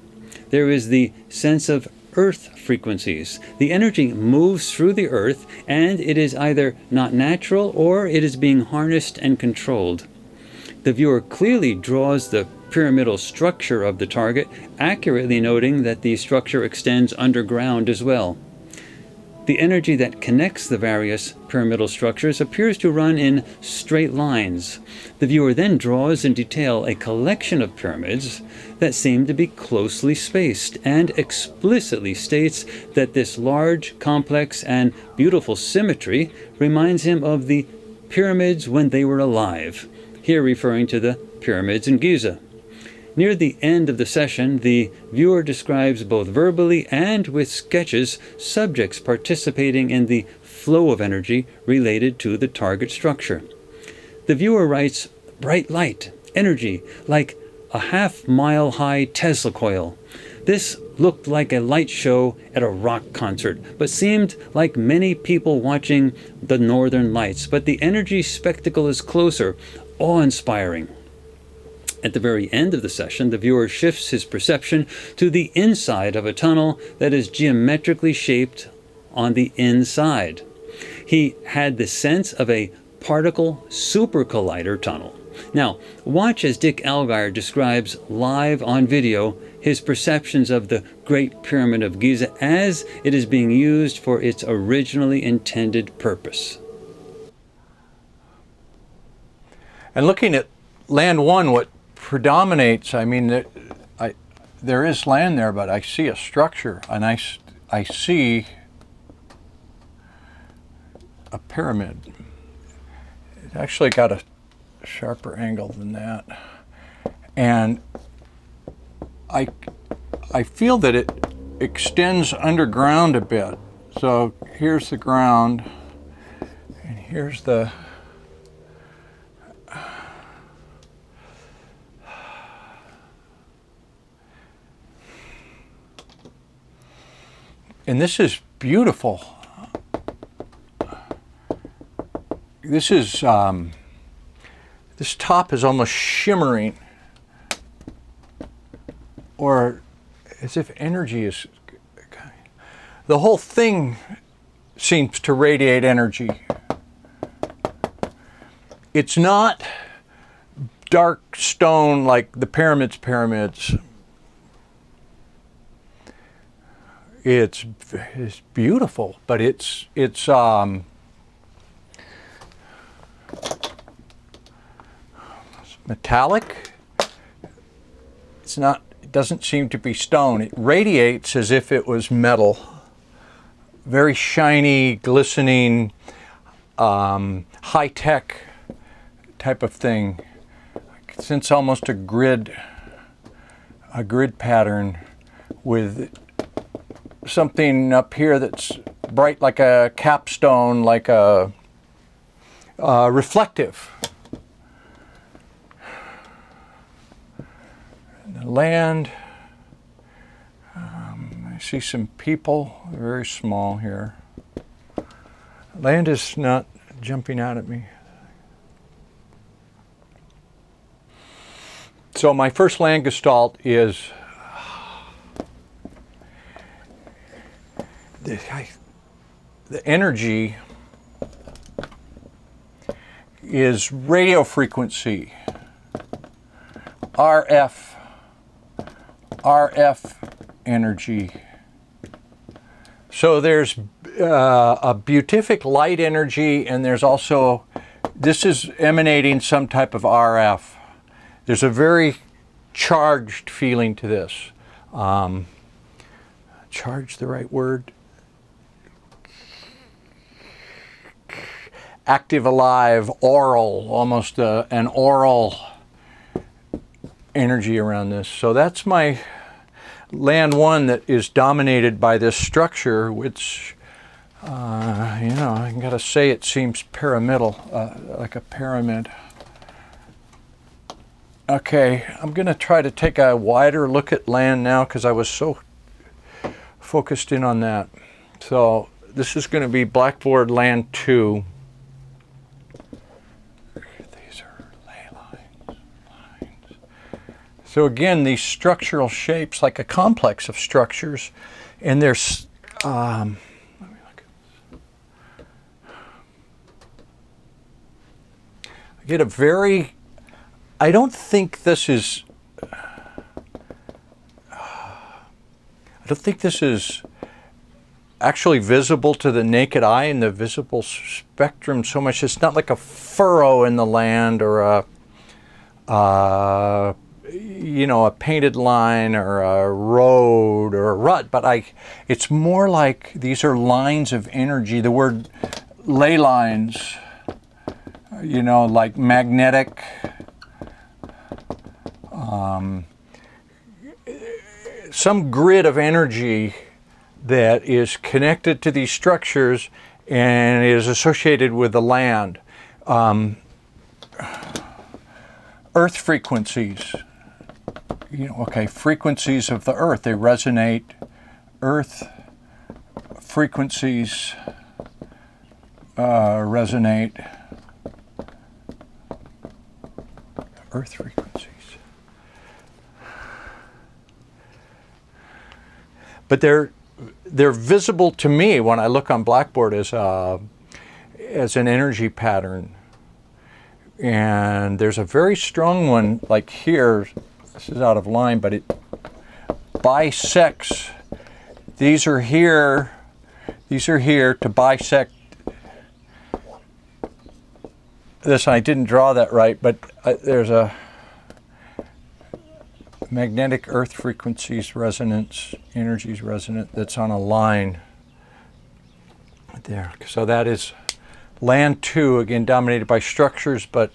There is the sense of earth frequencies. The energy moves through the earth, and it is either not natural or it is being harnessed and controlled. The viewer clearly draws the pyramidal structure of the target, accurately noting that the structure extends underground as well. The energy that connects the various pyramidal structures appears to run in straight lines. The viewer then draws in detail a collection of pyramids that seem to be closely spaced, and explicitly states that this large, complex, and beautiful symmetry reminds him of the pyramids when they were alive, here referring to the pyramids in Giza. Near the end of the session, the viewer describes both verbally and with sketches subjects participating in the flow of energy related to the target structure. The viewer writes, "Bright light, energy, like a half-mile-high Tesla coil. This looked like a light show at a rock concert, but seemed like many people watching the Northern Lights. But the energy spectacle is closer, awe-inspiring." At the very end of the session, the viewer shifts his perception to the inside of a tunnel that is geometrically shaped on the inside. He had the sense of a particle supercollider tunnel. Now, watch as Dick Allgaier describes live on video his perceptions of the Great Pyramid of Giza as it is being used for its originally intended purpose.
And looking at land 1, what predominates, I mean, there is land there, but I see a structure, and I see a pyramid. It actually got a sharper angle than that, and I feel that it extends underground a bit. So here's the ground, and here's the and this is beautiful. This is this top is almost shimmering, or as if energy is. The whole thing seems to radiate energy. It's not dark stone like the pyramids. It's beautiful, but it's metallic. It's not. It doesn't seem to be stone. It radiates as if it was metal. Very shiny, glistening, high-tech type of thing. It's almost a grid pattern with something up here that's bright like a capstone, like a reflective. And the land, I see some people, very small here. Land is not jumping out at me. So my first land gestalt is the energy is radio frequency, RF energy. So there's a beatific light energy, and there's also, this is emanating some type of RF. There's a very charged feeling to this. Charged, the right word? Active, alive, oral, almost an oral energy around this. So that's my land 1 that is dominated by this structure, which, I gotta say it seems pyramidal, like a pyramid. Okay, I'm gonna try to take a wider look at land now because I was so focused in on that. So this is gonna be Blackboard land 2. So again, these structural shapes, like a complex of structures, and there's, let me look. I get a very, I don't think this is actually visible to the naked eye in the visible spectrum so much. It's not like a furrow in the land or a painted line or a road or a rut, but it's more like these are lines of energy. The word ley lines, like magnetic, some grid of energy that is connected to these structures and is associated with the land. Earth frequencies. Frequencies of the earth, they resonate. Earth frequencies resonate. Earth frequencies. But they're visible to me when I look on Blackboard as an energy pattern. And there's a very strong one, like here. This is out of line, but it bisects. These are here to bisect this. I didn't draw that right, but there's a magnetic earth frequencies resonance, energies resonant, that's on a line there. So that is land 2, again dominated by structures, but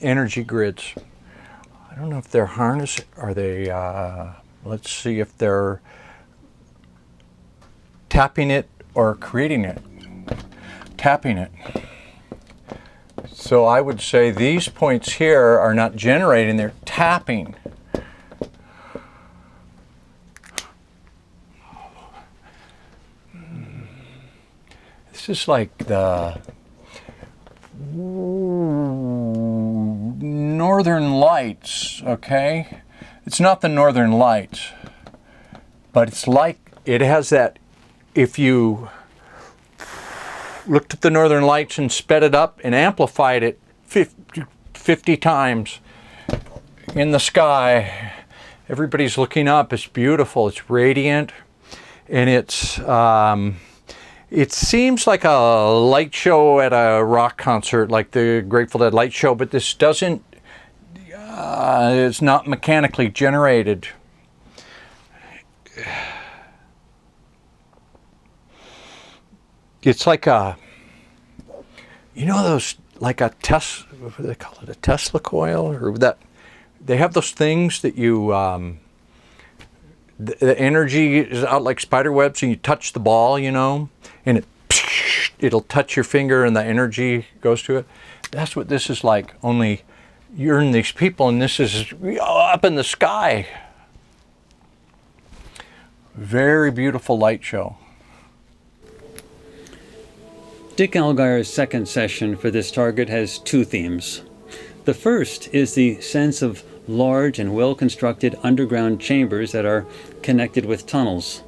energy grids. I don't know if they're harnessed. Are they, let's see if they're tapping it or creating it. Tapping it. So I would say these points here are not generating, they're tapping. This is like the Northern Lights, okay? It's not the Northern Lights, but it's like, it has that, if you looked at the Northern Lights and sped it up and amplified it 50 times in the sky, everybody's looking up, it's beautiful, it's radiant, and it's, it seems like a light show at a rock concert, like the Grateful Dead light show, but this doesn't, it's not mechanically generated. It's like a, those, like a Tesla, what do they call it, a Tesla coil, or that, they have those things that you, the energy is out like spider webs and you touch the ball, and it'll touch your finger and the energy goes to it. That's what this is like, only you're in these people and this is up in the sky. Very beautiful light show.
Dick Allgire's second session for this target has two themes. The first is the sense of large and well-constructed underground chambers that are connected with tunnels.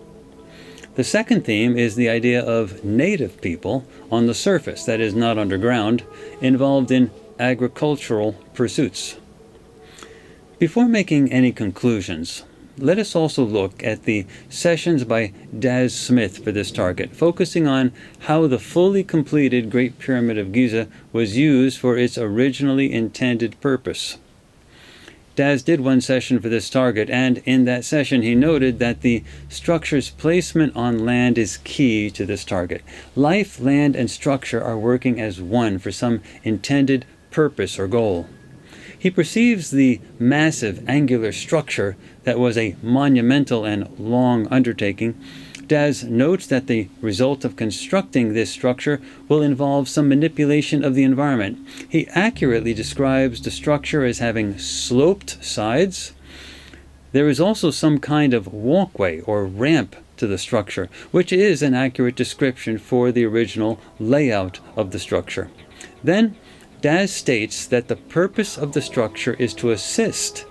The second theme is the idea of native people on the surface, that is not underground, involved in agricultural pursuits. Before making any conclusions, let us also look at the sessions by Daz Smith for this target, focusing on how the fully completed Great Pyramid of Giza was used for its originally intended purpose. Daz did one session for this target, and in that session he noted that the structure's placement on land is key to this target. Life, land, and structure are working as one for some intended purpose or goal. He perceives the massive angular structure that was a monumental and long undertaking. Daz notes that the result of constructing this structure will involve some manipulation of the environment. He accurately describes the structure as having sloped sides. There is also some kind of walkway or ramp to the structure, which is an accurate description for the original layout of the structure. Then, Daz states that the purpose of the structure is to assist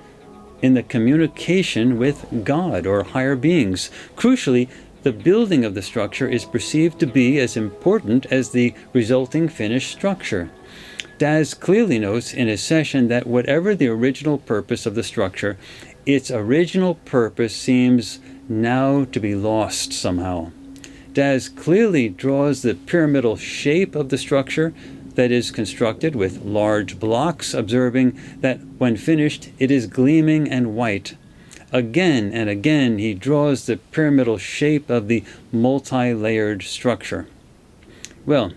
in the communication with God or higher beings. Crucially, the building of the structure is perceived to be as important as the resulting finished structure. Daz clearly notes in his session that whatever the original purpose of the structure, its original purpose seems now to be lost somehow. Daz clearly draws the pyramidal shape of the structure that is constructed with large blocks, observing that when finished it is gleaming and white. Again and again he draws the pyramidal shape of the multi-layered structure. Well,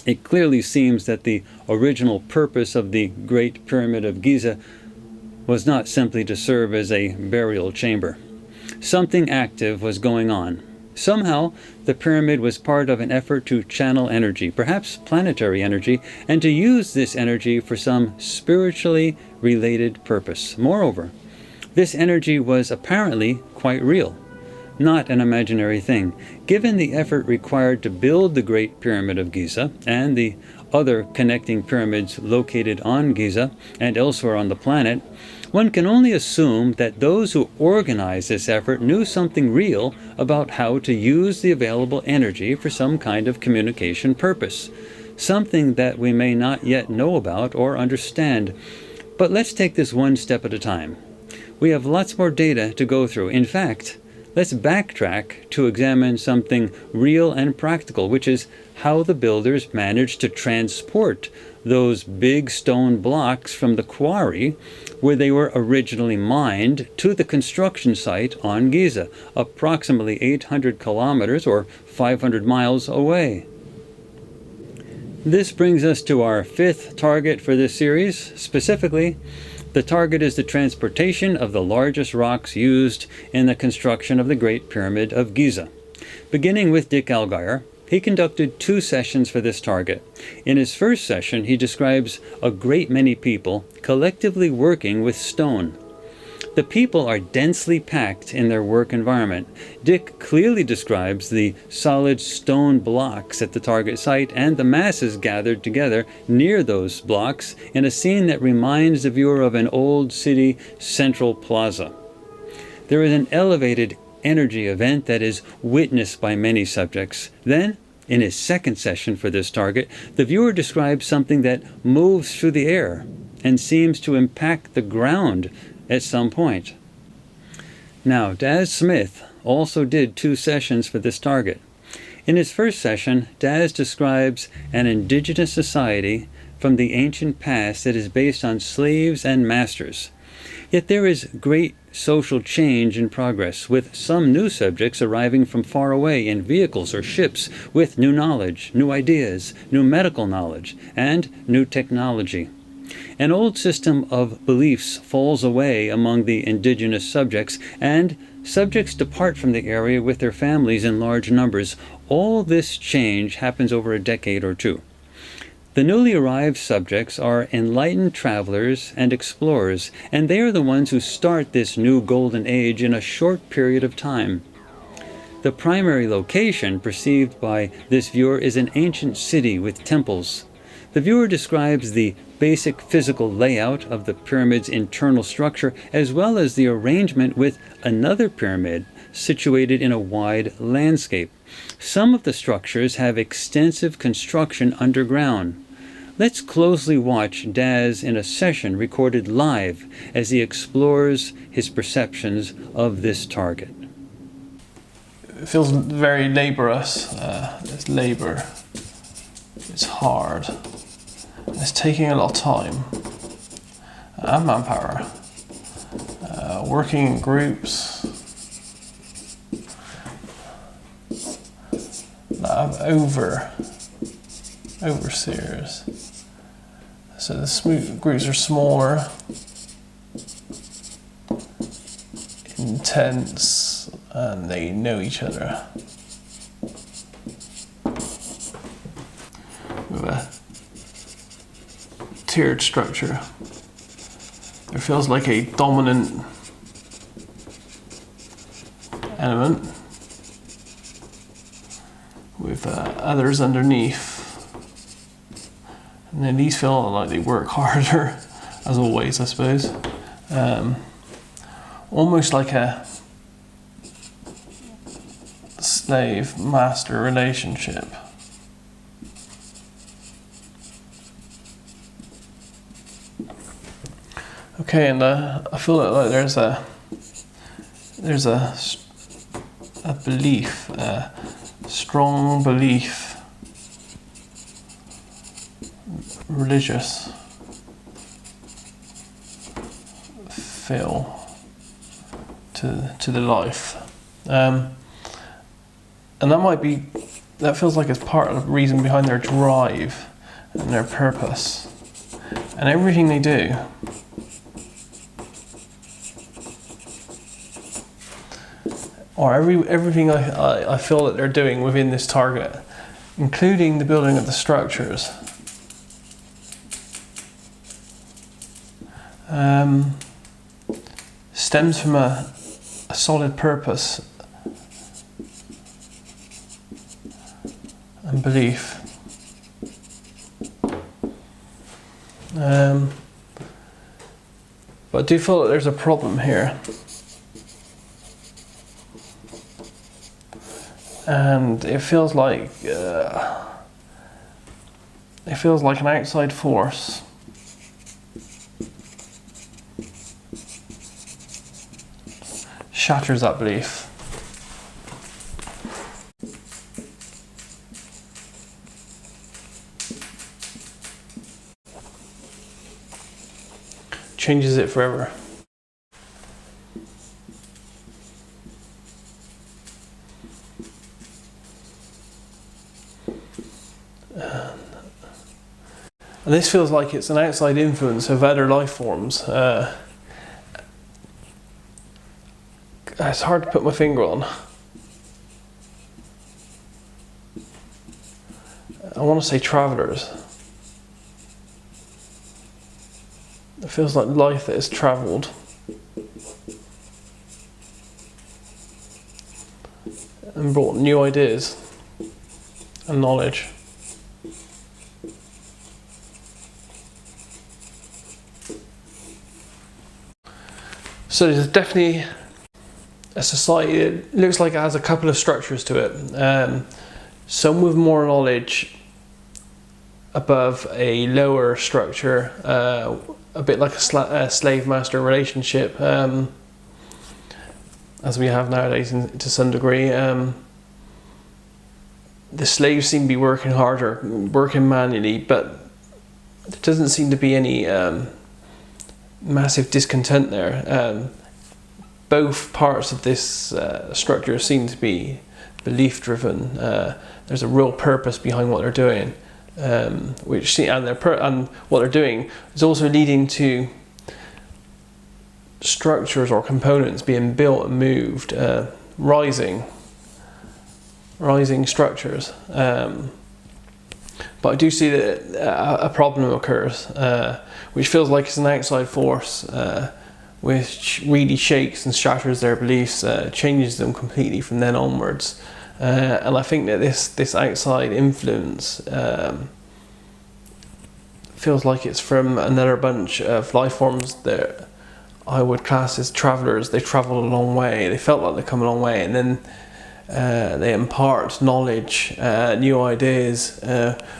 it clearly seems that the original purpose of the Great Pyramid of Giza was not simply to serve as a burial chamber. Something active was going on. Somehow, the pyramid was part of an effort to channel energy, perhaps planetary energy, and to use this energy for some spiritually related purpose. Moreover, this energy was apparently quite real, not an imaginary thing. Given the effort required to build the Great Pyramid of Giza and the other connecting pyramids located on Giza and elsewhere on the planet, one can only assume that those who organized this effort knew something real about how to use the available energy for some kind of communication purpose, something that we may not yet know about or understand. But let's take this one step at a time. We have lots more data to go through. In fact, let's backtrack to examine something real and practical, which is how the builders managed to transport those big stone blocks from the quarry where they were originally mined to the construction site on Giza, approximately 800 kilometers or 500 miles away. This brings us to our fifth target for this series. Specifically, the target is the transportation of the largest rocks used in the construction of the Great Pyramid of Giza. Beginning with Dick Allgire, he conducted two sessions for this target. In his first session, he describes a great many people collectively working with stone. The people are densely packed in their work environment. Dick clearly describes the solid stone blocks at the target site and the masses gathered together near those blocks in a scene that reminds the viewer of an old city central plaza. There is an elevated energy event that is witnessed by many subjects. Then, in his second session for this target, the viewer describes something that moves through the air and seems to impact the ground at some point. Now, Daz Smith also did two sessions for this target. In his first session, Daz describes an indigenous society from the ancient past that is based on slaves and masters. Yet there is great social change in progress, with some new subjects arriving from far away in vehicles or ships with new knowledge, new ideas, new medical knowledge, and new technology. An old system of beliefs falls away among the indigenous subjects, and subjects depart from the area with their families in large numbers. All this change happens over a decade or two. The newly arrived subjects are enlightened travelers and explorers, and they are the ones who start this new golden age in a short period of time. The primary location perceived by this viewer is an ancient city with temples. The viewer describes the basic physical layout of the pyramid's internal structure as well as the arrangement with another pyramid situated in a wide landscape. Some of the structures have extensive construction underground. Let's closely watch Daz in a session recorded live as he explores his perceptions of this target.
It feels very laborious. It's labor. It's hard. It's taking a lot of time and manpower. Working in groups. Overseers. So the groups are smaller, intense, and they know each other. With a tiered structure, there feels like a dominant element with others underneath. And then these feel like they work harder, as always, I suppose. Almost like a slave-master relationship. Okay, and I feel like there's a belief, a strong belief. Religious feel to the life, and that feels like it's part of the reason behind their drive and their purpose and everything they do. Or everything I feel that they're doing within this target, including the building of the structures. Stems from a solid purpose and belief. But I do feel that there's a problem here. And it feels like an outside force. Shatters that belief. Changes it forever. And this feels like it's an outside influence of other life forms. It's hard to put my finger on. I want to say travelers. It feels like life that has travelled. And brought new ideas and knowledge. So there's definitely a society that looks like it has a couple of structures to it. Some with more knowledge above a lower structure, a bit like a slave-master relationship, as we have nowadays to some degree. The slaves seem to be working harder, working manually, but there doesn't seem to be any massive discontent there. Both parts of this structure seem to be belief driven. There's a real purpose behind what they're doing, and what they're doing is also leading to structures or components being built and moved, rising structures. But I do see that a problem occurs, which feels like it's an outside force which really shakes and shatters their beliefs, changes them completely from then onwards. And I think that this outside influence feels like it's from another bunch of life forms that I would class as travellers. They travelled a long way, they felt like they've come a long way, and then they impart knowledge, new ideas,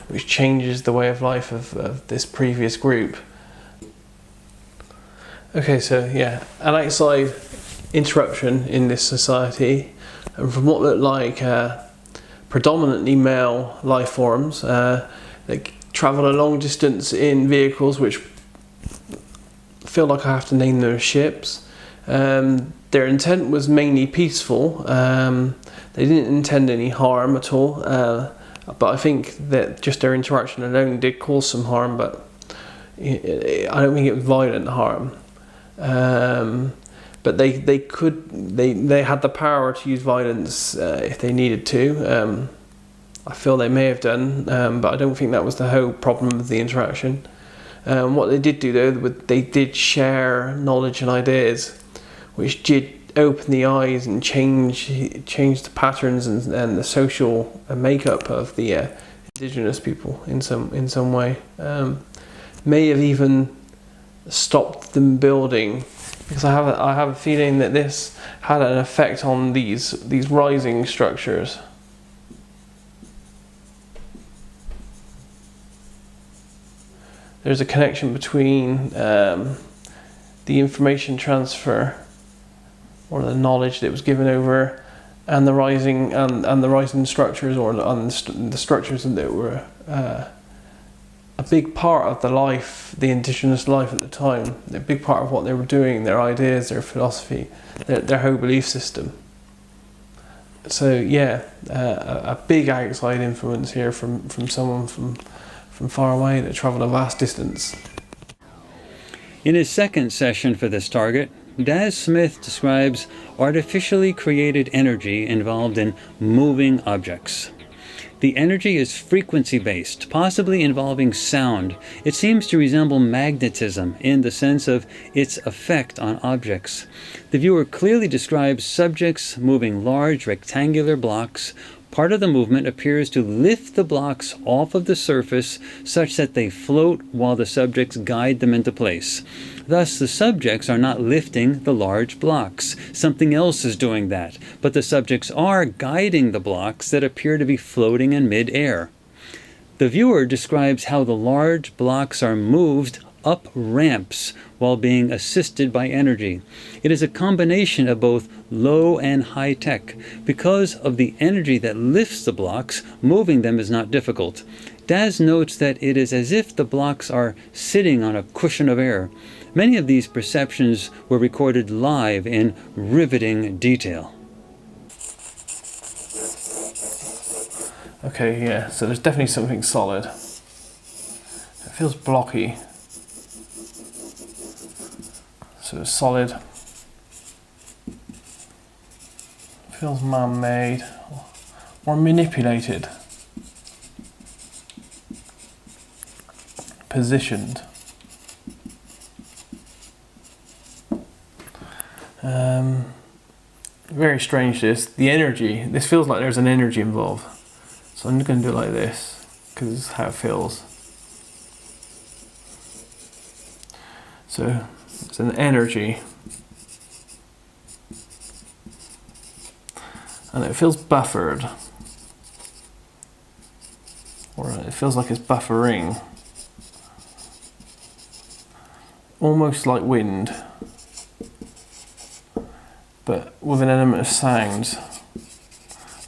which changes the way of life of this previous group. Okay, so yeah, an outside interruption in this society, and from what looked like predominantly male life forms that travel a long distance in vehicles which feel like I have to name them ships. Their intent was mainly peaceful. They didn't intend any harm at all, but I think that just their interaction alone did cause some harm, but I don't think it was violent harm. But they had the power to use violence if they needed to. I feel they may have done, but I don't think that was the whole problem of the interaction. What they did do though, they did share knowledge and ideas, which did open the eyes and change the patterns and the social makeup of the indigenous people in some way. May have even stopped them building, because I have a feeling that this had an effect on these rising structures. There's a connection between the information transfer, or the knowledge that was given over, and the rising structures, or the structures that were a big part of the indigenous life at the time. A big part of what they were doing, their ideas, their philosophy, their whole belief system. So yeah, a big outside influence here from someone from far away that travelled a vast distance.
In his second session for this target, Daz Smith describes artificially created energy involved in moving objects. The energy is frequency-based, possibly involving sound. It seems to resemble magnetism in the sense of its effect on objects. The viewer clearly describes subjects moving large rectangular blocks. Part of the movement appears to lift the blocks off of the surface such that they float while the subjects guide them into place. Thus, the subjects are not lifting the large blocks. Something else is doing that, but the subjects are guiding the blocks that appear to be floating in mid-air. The viewer describes how the large blocks are moved up ramps while being assisted by energy. It is a combination of both low and high tech. Because of the energy that lifts the blocks, moving them is not difficult. Daz notes that it is as if the blocks are sitting on a cushion of air. Many of these perceptions were recorded live in riveting detail.
Okay, yeah, so there's definitely something solid. It feels blocky. So it's solid. It feels man-made or manipulated. Positioned. Very strange the energy. This feels like there's an energy involved. So I'm just going to do it like this, because this is how it feels. So it's an energy. And it feels buffered. Or it feels like it's buffering. Almost like wind, but with an element of sound.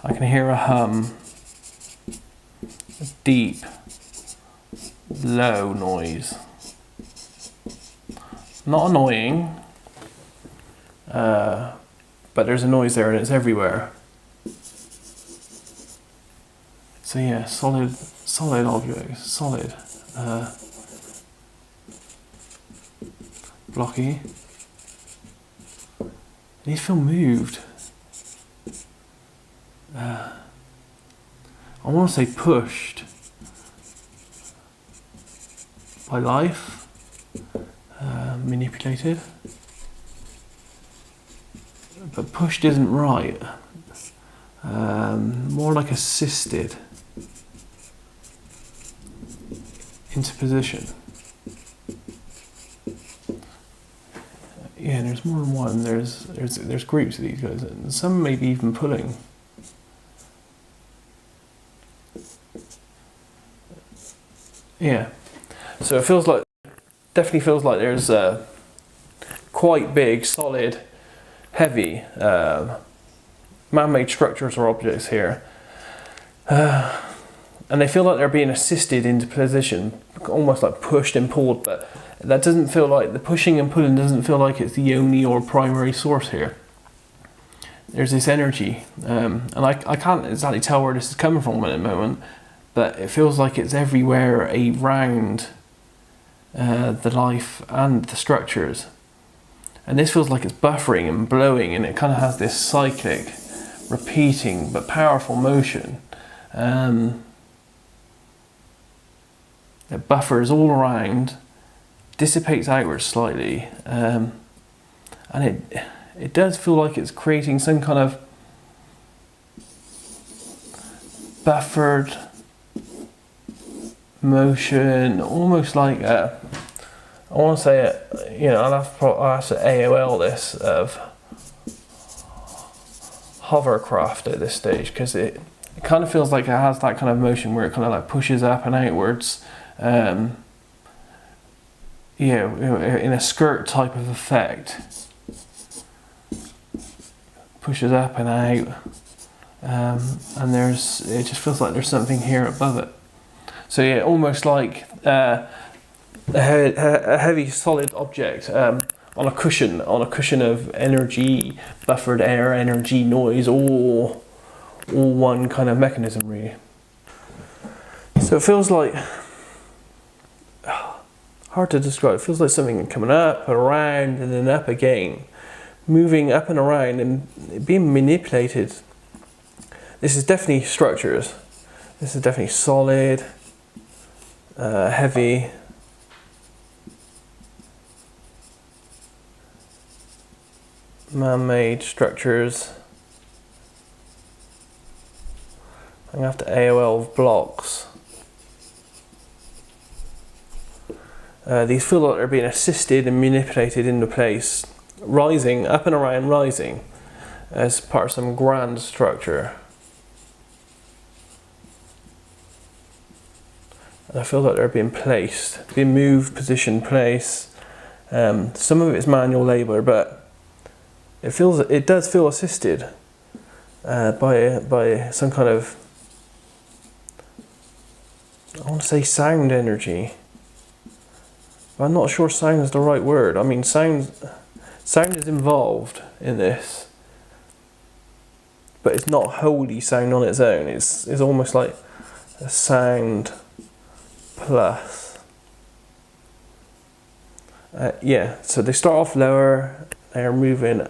I can hear a hum, a deep, low noise. Not annoying, but there's a noise there and it's everywhere. So yeah, solid object, solid. Blocky. They feel moved. I want to say pushed by life, manipulated. but pushed isn't right. More like assisted into position. Yeah, there's more than one. There's groups of these guys, and some maybe even pulling. Yeah, so it definitely feels like there's quite big, solid, heavy man-made structures or objects here, and they feel like they're being assisted into position, almost like pushed and pulled. But that doesn't feel like the pushing and pulling doesn't feel like it's the only or primary source here. There's this energy, and I can't exactly tell where this is coming from at the moment, but it feels like it's everywhere around the life and the structures. And this feels like it's buffering and blowing, and it kind of has this cyclic, repeating but powerful motion. It buffers all around, dissipates outwards slightly, and it does feel like it's creating some kind of buffered motion, almost like I want to say it. You know, I'll have to AOL this of hovercraft at this stage, because it kind of feels like it has that kind of motion where it kind of like pushes up and outwards. Yeah, in a skirt type of effect, pushes up and out, and it just feels like there's something here above it. So yeah, almost like a heavy solid object on a cushion of energy, buffered air, energy, noise, all one kind of mechanism really. So it feels like, hard to describe, it feels like something coming up and around and then up again, moving up and around and being manipulated. This is definitely structures. This is definitely solid, heavy. Man-made structures. I'm going to have to AOL blocks. These feel like they're being assisted and manipulated into place, rising, up and around, rising, as part of some grand structure. And I feel like they're being placed, being moved, positioned, placed. Some of it is manual labour, but it does feel assisted by some kind of, I want to say sound energy. I'm not sure sound is the right word. I mean, sound is involved in this, but it's not wholly sound on its own. It's almost like a sound plus. Yeah, so they start off lower, they're moving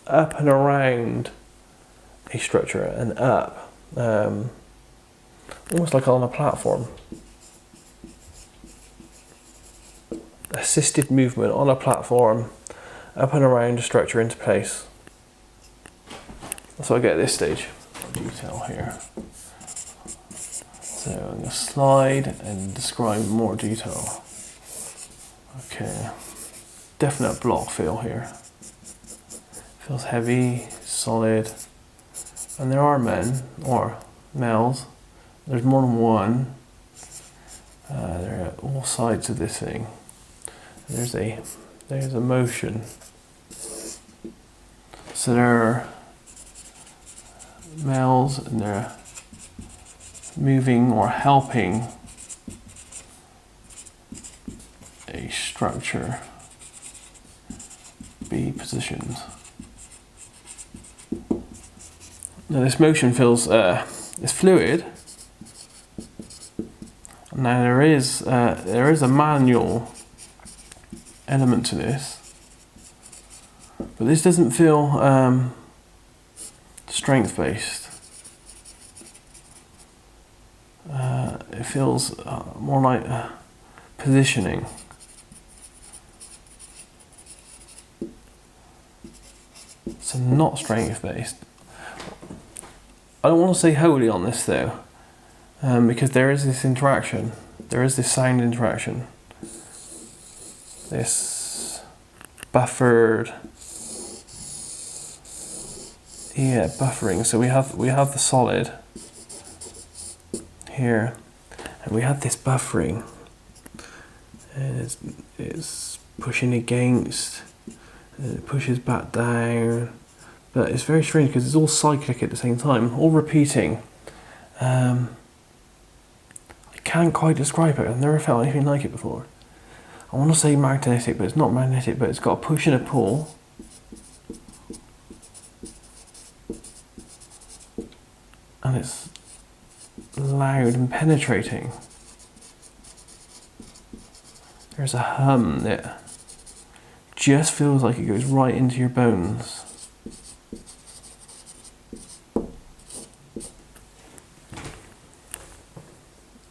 up and around a structure and up, almost like on a platform. Assisted movement on a platform, up and around a structure into place. So I get this stage of detail here. So I'm going to slide and describe more detail. Okay, definite block feel here. Feels heavy, solid, and there are men or males. There's more than one. They're at all sides of this thing. There's a motion. So there are males and they're moving or helping a structure be positioned. Now this motion feels it's fluid. Now there is a manual element to this, but this doesn't feel strength based. It feels more like positioning. not strength based. I don't want to say wholly on this though, because there is this interaction. There is this sound interaction. This buffered, buffering. So we have the solid here, and we have this buffering, and it's pushing against, and it pushes back down. But it's very strange because it's all cyclic at the same time, all repeating. I can't quite describe it. I've never felt anything like it before. I want to say magnetic, but it's not magnetic, but it's got a push and a pull. And it's loud and penetrating. There's a hum that just feels like it goes right into your bones.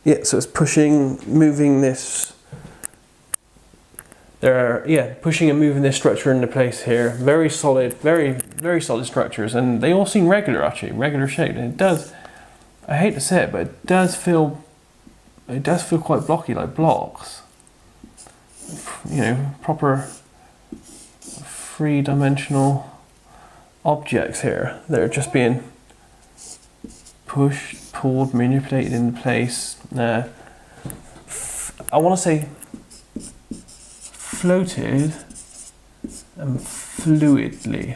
Yeah, so it's pushing, moving this. Pushing and moving this structure into place here. Very solid, very solid structures, and they all seem regular actually, regular shaped. And it does, I hate to say it, but it does feel quite blocky, like blocks. You know, proper three-dimensional objects here that are just being pushed, pulled, manipulated into place. I want to say floated and fluidly,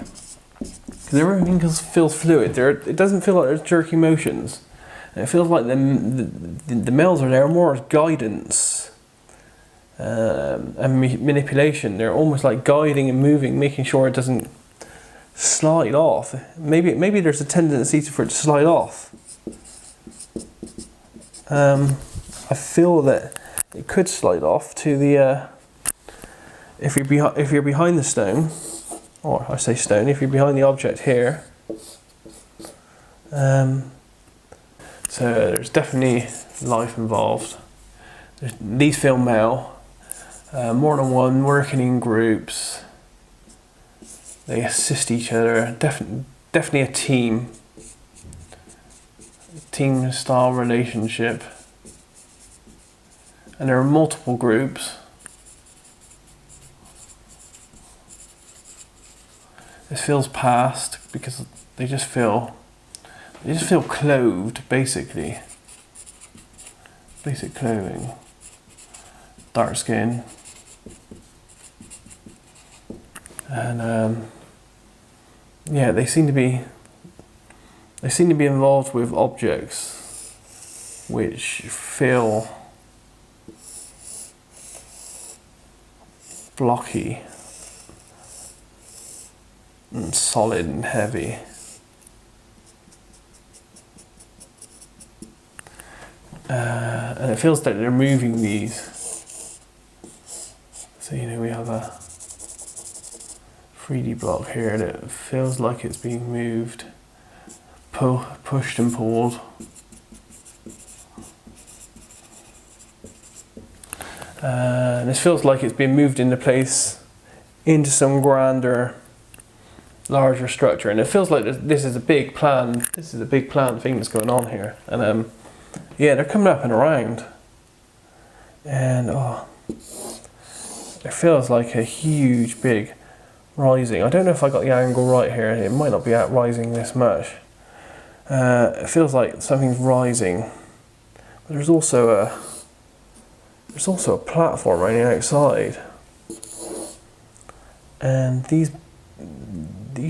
because everything feels fluid. It doesn't feel like there's jerky motions. It feels like the males are there more as guidance and manipulation. They're almost like guiding and moving, making sure it doesn't slide off. Maybe there's a tendency for it to slide off. I feel that it could slide off to the if you're behind the stone, or I say stone, if you're behind the object here. So there's definitely life involved. These feel male, more than one, working in groups. They assist each other. Definitely a team style relationship. And there are multiple groups. This feels past because they just feel clothed, basically. Basic clothing. Dark skin. And they seem to be involved with objects which feel blocky and solid and heavy. And it feels like they're moving these. So we have a 3D block here that feels like it's being moved, pushed and pulled. And this feels like it's been moved into place into some grander, larger structure, and it feels like this is a big plan. This is a big plan thing that's going on here, and they're coming up and around, and it feels like a huge, big rising. I don't know if I got the angle right here. It might not be out rising this much. It feels like something's rising, but there's also a platform right outside, and these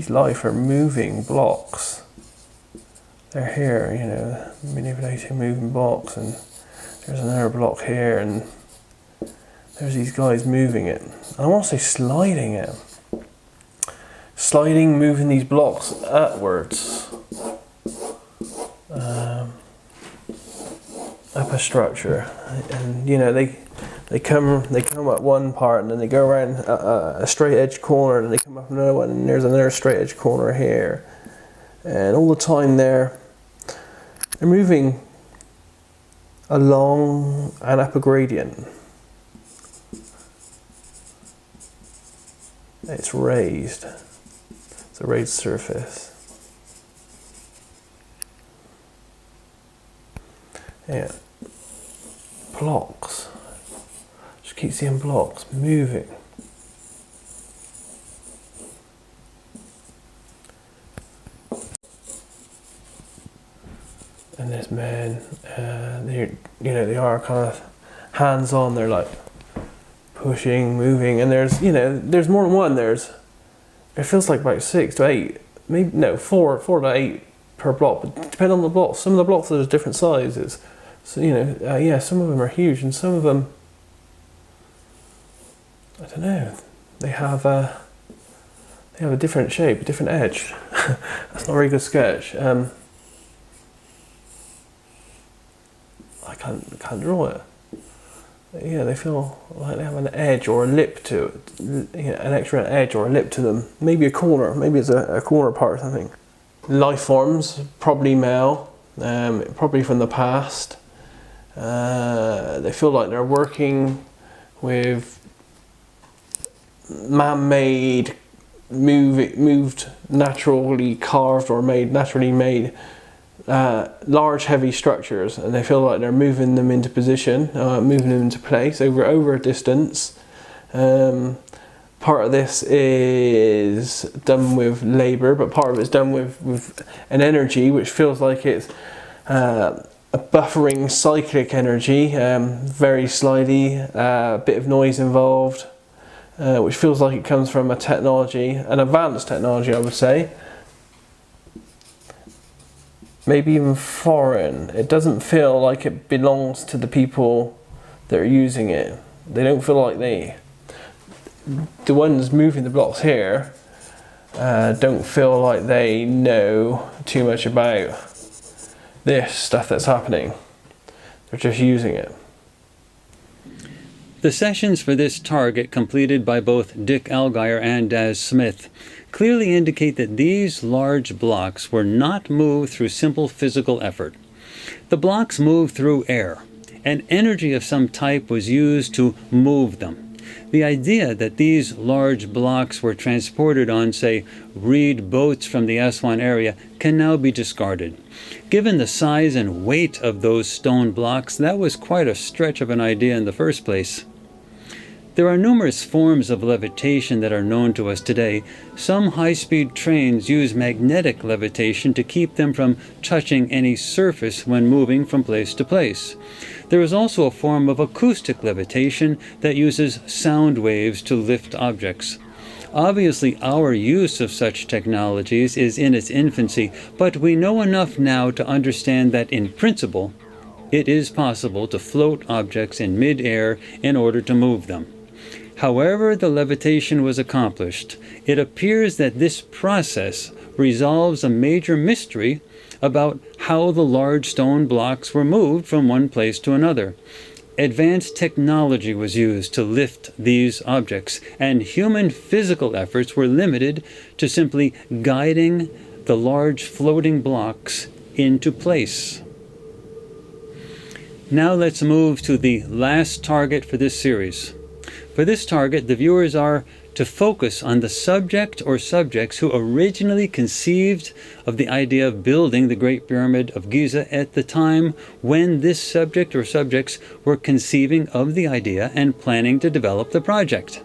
life are moving blocks. They're here, manipulating moving blocks, and there's another block here, and there's these guys moving it. And I want to say sliding it. Sliding, moving these blocks upwards. Up a structure, and they come at one part, and then they go around a straight edge corner, and they come up another one, and there's another straight edge corner here, and all the time they're moving along and up a gradient. It's raised, so the raised surface. Yeah. Blocks. Just keep seeing blocks moving. And this man, they are kind of hands-on. They're like pushing, moving, and there's more than one. It feels like about 6 to 8, maybe no, 4 to 8 per block, but depending on the blocks. Some of the blocks there's different sizes. So some of them are huge, and some of them, I don't know, they have a different shape, a different edge. That's not a very good sketch. I can't draw it. Yeah, they feel like they have an edge or a lip to it, an extra edge or a lip to them. Maybe a corner, maybe it's a corner part or something. Life forms, probably male, probably from the past. They feel like they're working with man-made, moved, naturally carved or naturally made large heavy structures, and they feel like they're moving them into position, moving them into place over a distance. Part of this is done with labour, but part of it's done with an energy which feels like it's a buffering cyclic energy, very slidey, a bit of noise involved, which feels like it comes from a technology, an advanced technology, I would say. Maybe even foreign. It doesn't feel like it belongs to the people that are using it. They don't feel like the ones moving the blocks here don't feel like they know too much about this stuff that's happening. They're just using it.
The sessions for this target, completed by both Dick Allgaier and Daz Smith, clearly indicate that these large blocks were not moved through simple physical effort. The blocks moved through air, and energy of some type was used to move them. The idea that these large blocks were transported on, say, reed boats from the Aswan area can now be discarded. Given the size and weight of those stone blocks, that was quite a stretch of an idea in the first place. There are numerous forms of levitation that are known to us today. Some high-speed trains use magnetic levitation to keep them from touching any surface when moving from place to place. There is also a form of acoustic levitation that uses sound waves to lift objects. Obviously, our use of such technologies is in its infancy, but we know enough now to understand that in principle, it is possible to float objects in mid-air in order to move them. However the levitation was accomplished, it appears that this process resolves a major mystery about how the large stone blocks were moved from one place to another. Advanced technology was used to lift these objects, and human physical efforts were limited to simply guiding the large floating blocks into place. Now let's move to the last target for this series. For this target, the viewers are to focus on the subject or subjects who originally conceived of the idea of building the Great Pyramid of Giza at the time when this subject or subjects were conceiving of the idea and planning to develop the project.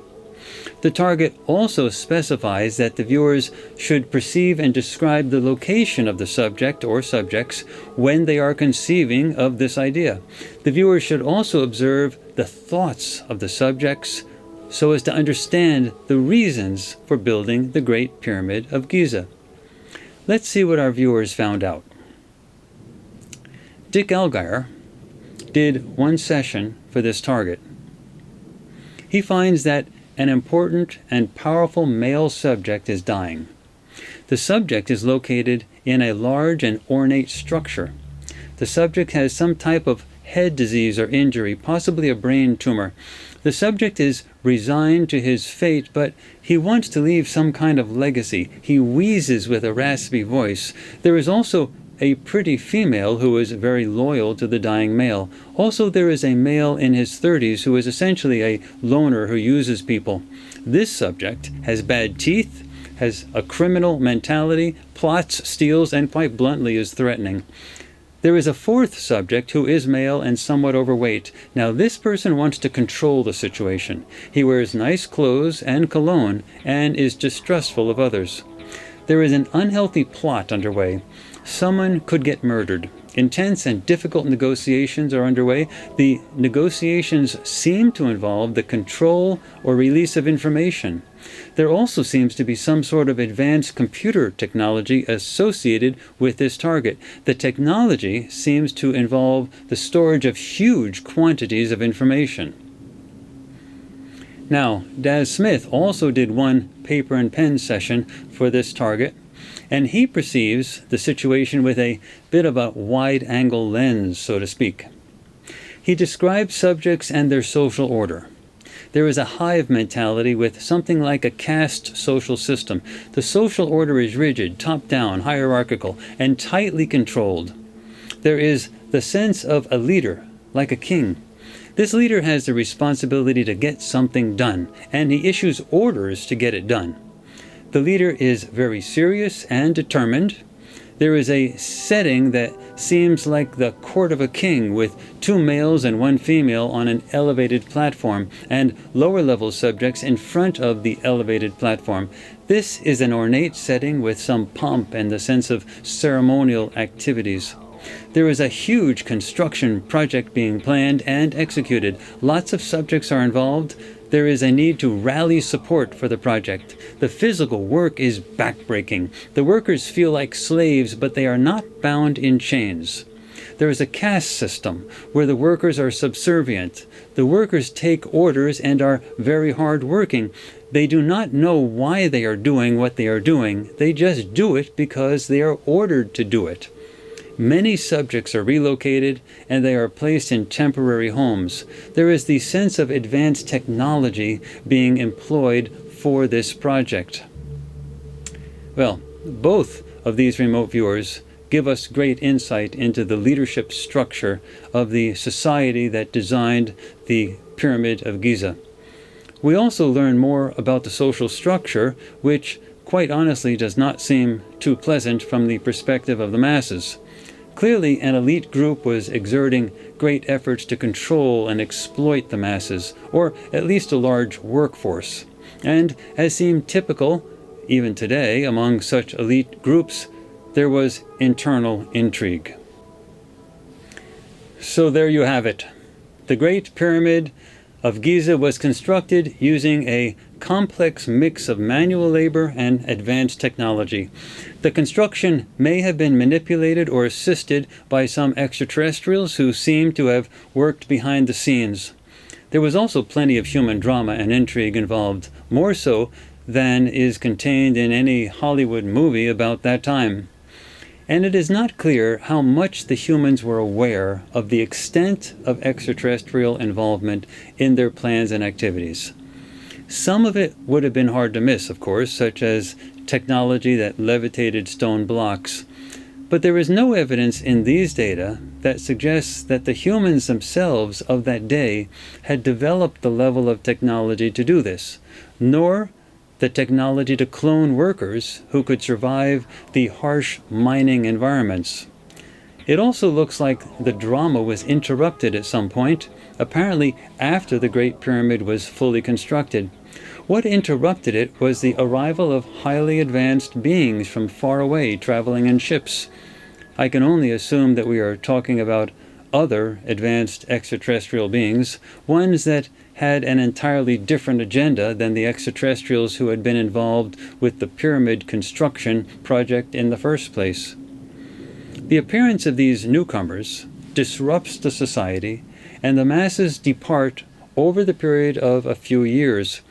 The target also specifies that the viewers should perceive and describe the location of the subject or subjects when they are conceiving of this idea. The viewers should also observe the thoughts of the subjects so as to understand the reasons for building the Great Pyramid of Giza. Let's see what our viewers found out. Dick Allgaier did one session for this target. He finds that an important and powerful male subject is dying. The subject is located in a large and ornate structure. The subject has some type of head disease or injury, possibly a brain tumor. The subject is resigned to his fate, but he wants to leave some kind of legacy. He wheezes with a raspy voice. There is also a pretty female who is very loyal to the dying male. Also, there is a male in his 30s who is essentially a loner who uses people. This subject has bad teeth, has a criminal mentality, plots, steals, and quite bluntly is threatening. There is a fourth subject who is male and somewhat overweight. Now this person wants to control the situation. He wears nice clothes and cologne and is distrustful of others. There is an unhealthy plot underway. Someone could get murdered. Intense and difficult negotiations are underway. The negotiations seem to involve the control or release of information. There also seems to be some sort of advanced computer technology associated with this target. The technology seems to involve the storage of huge quantities of information. Now, Daz Smith also did one paper and pen session for this target, and he perceives the situation with a bit of a wide-angle lens, so to speak. He describes subjects and their social order. There is a hive mentality with something like a caste social system. The social order is rigid, top-down, hierarchical, and tightly controlled. There is the sense of a leader, like a king. This leader has the responsibility to get something done, and he issues orders to get it done. The leader is very serious and determined. There is a setting that seems like the court of a king, with 2 males and 1 female on an elevated platform, and lower-level subjects in front of the elevated platform. This is an ornate setting with some pomp and the sense of ceremonial activities. There is a huge construction project being planned and executed. Lots of subjects are involved. There is a need to rally support for the project. The physical work is backbreaking. The workers feel like slaves, but they are not bound in chains. There is a caste system where the workers are subservient. The workers take orders and are very hard working. They do not know why they are doing what they are doing. They just do it because they are ordered to do it. Many subjects are relocated and they are placed in temporary homes. There is the sense of advanced technology being employed for this project. Well, both of these remote viewers give us great insight into the leadership structure of the society that designed the Pyramid of Giza. We also learn more about the social structure, which quite honestly does not seem too pleasant from the perspective of the masses. Clearly, an elite group was exerting great efforts to control and exploit the masses, or at least a large workforce. And as seemed typical, even today, among such elite groups, there was internal intrigue. So there you have it. The Great Pyramid of Giza was constructed using a complex mix of manual labor and advanced technology. The construction may have been manipulated or assisted by some extraterrestrials who seem to have worked behind the scenes. There was also plenty of human drama and intrigue involved, more so than is contained in any Hollywood movie about that time. And it is not clear how much the humans were aware of the extent of extraterrestrial involvement in their plans and activities. Some of it would have been hard to miss, of course, such as technology that levitated stone blocks. But there is no evidence in these data that suggests that the humans themselves of that day had developed the level of technology to do this, nor the technology to clone workers who could survive the harsh mining environments. It also looks like the drama was interrupted at some point, apparently after the Great Pyramid was fully constructed. What interrupted it was the arrival of highly advanced beings from far away traveling in ships. I can only assume that we are talking about other advanced extraterrestrial beings, ones that had an entirely different agenda than the extraterrestrials who had been involved with the pyramid construction project in the first place. The appearance of these newcomers disrupts the society, and the masses depart over the period of a few years.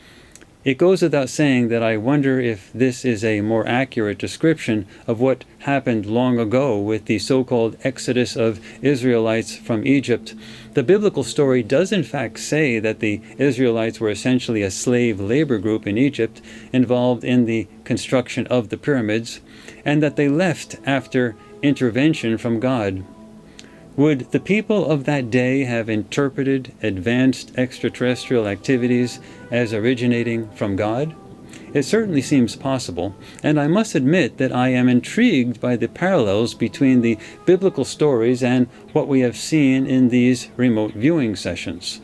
It goes without saying that I wonder if this is a more accurate description of what happened long ago with the so-called exodus of Israelites from Egypt. The biblical story does in fact say that the Israelites were essentially a slave labor group in Egypt involved in the construction of the pyramids, and that they left after intervention from God. Would the people of that day have interpreted advanced extraterrestrial activities as originating from God? It certainly seems possible, and I must admit that I am intrigued by the parallels between the biblical stories and what we have seen in these remote viewing sessions.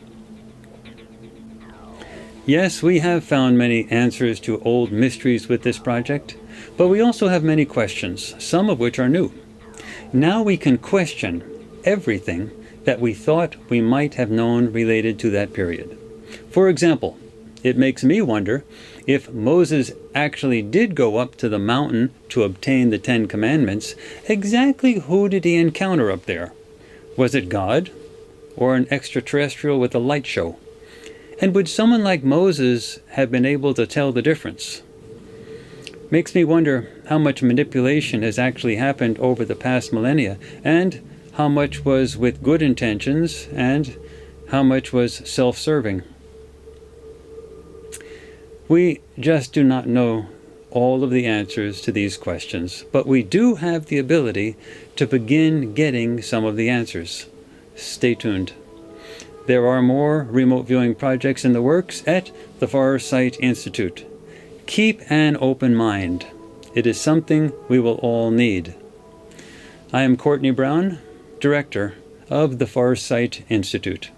Yes, we have found many answers to old mysteries with this project, but we also have many questions, some of which are new. Now we can question everything that we thought we might have known related to that period. For example, it makes me wonder if Moses actually did go up to the mountain to obtain the 10 Commandments, exactly who did he encounter up there? Was it God or an extraterrestrial with a light show? And would someone like Moses have been able to tell the difference? Makes me wonder how much manipulation has actually happened over the past millennia, and how much was with good intentions and how much was self-serving. We just do not know all of the answers to these questions, but we do have the ability to begin getting some of the answers. Stay tuned. There are more remote viewing projects in the works at the Far Sight Institute. Keep an open mind. It is something we will all need. I am Courtney Brown, Director of the Far Sight Institute.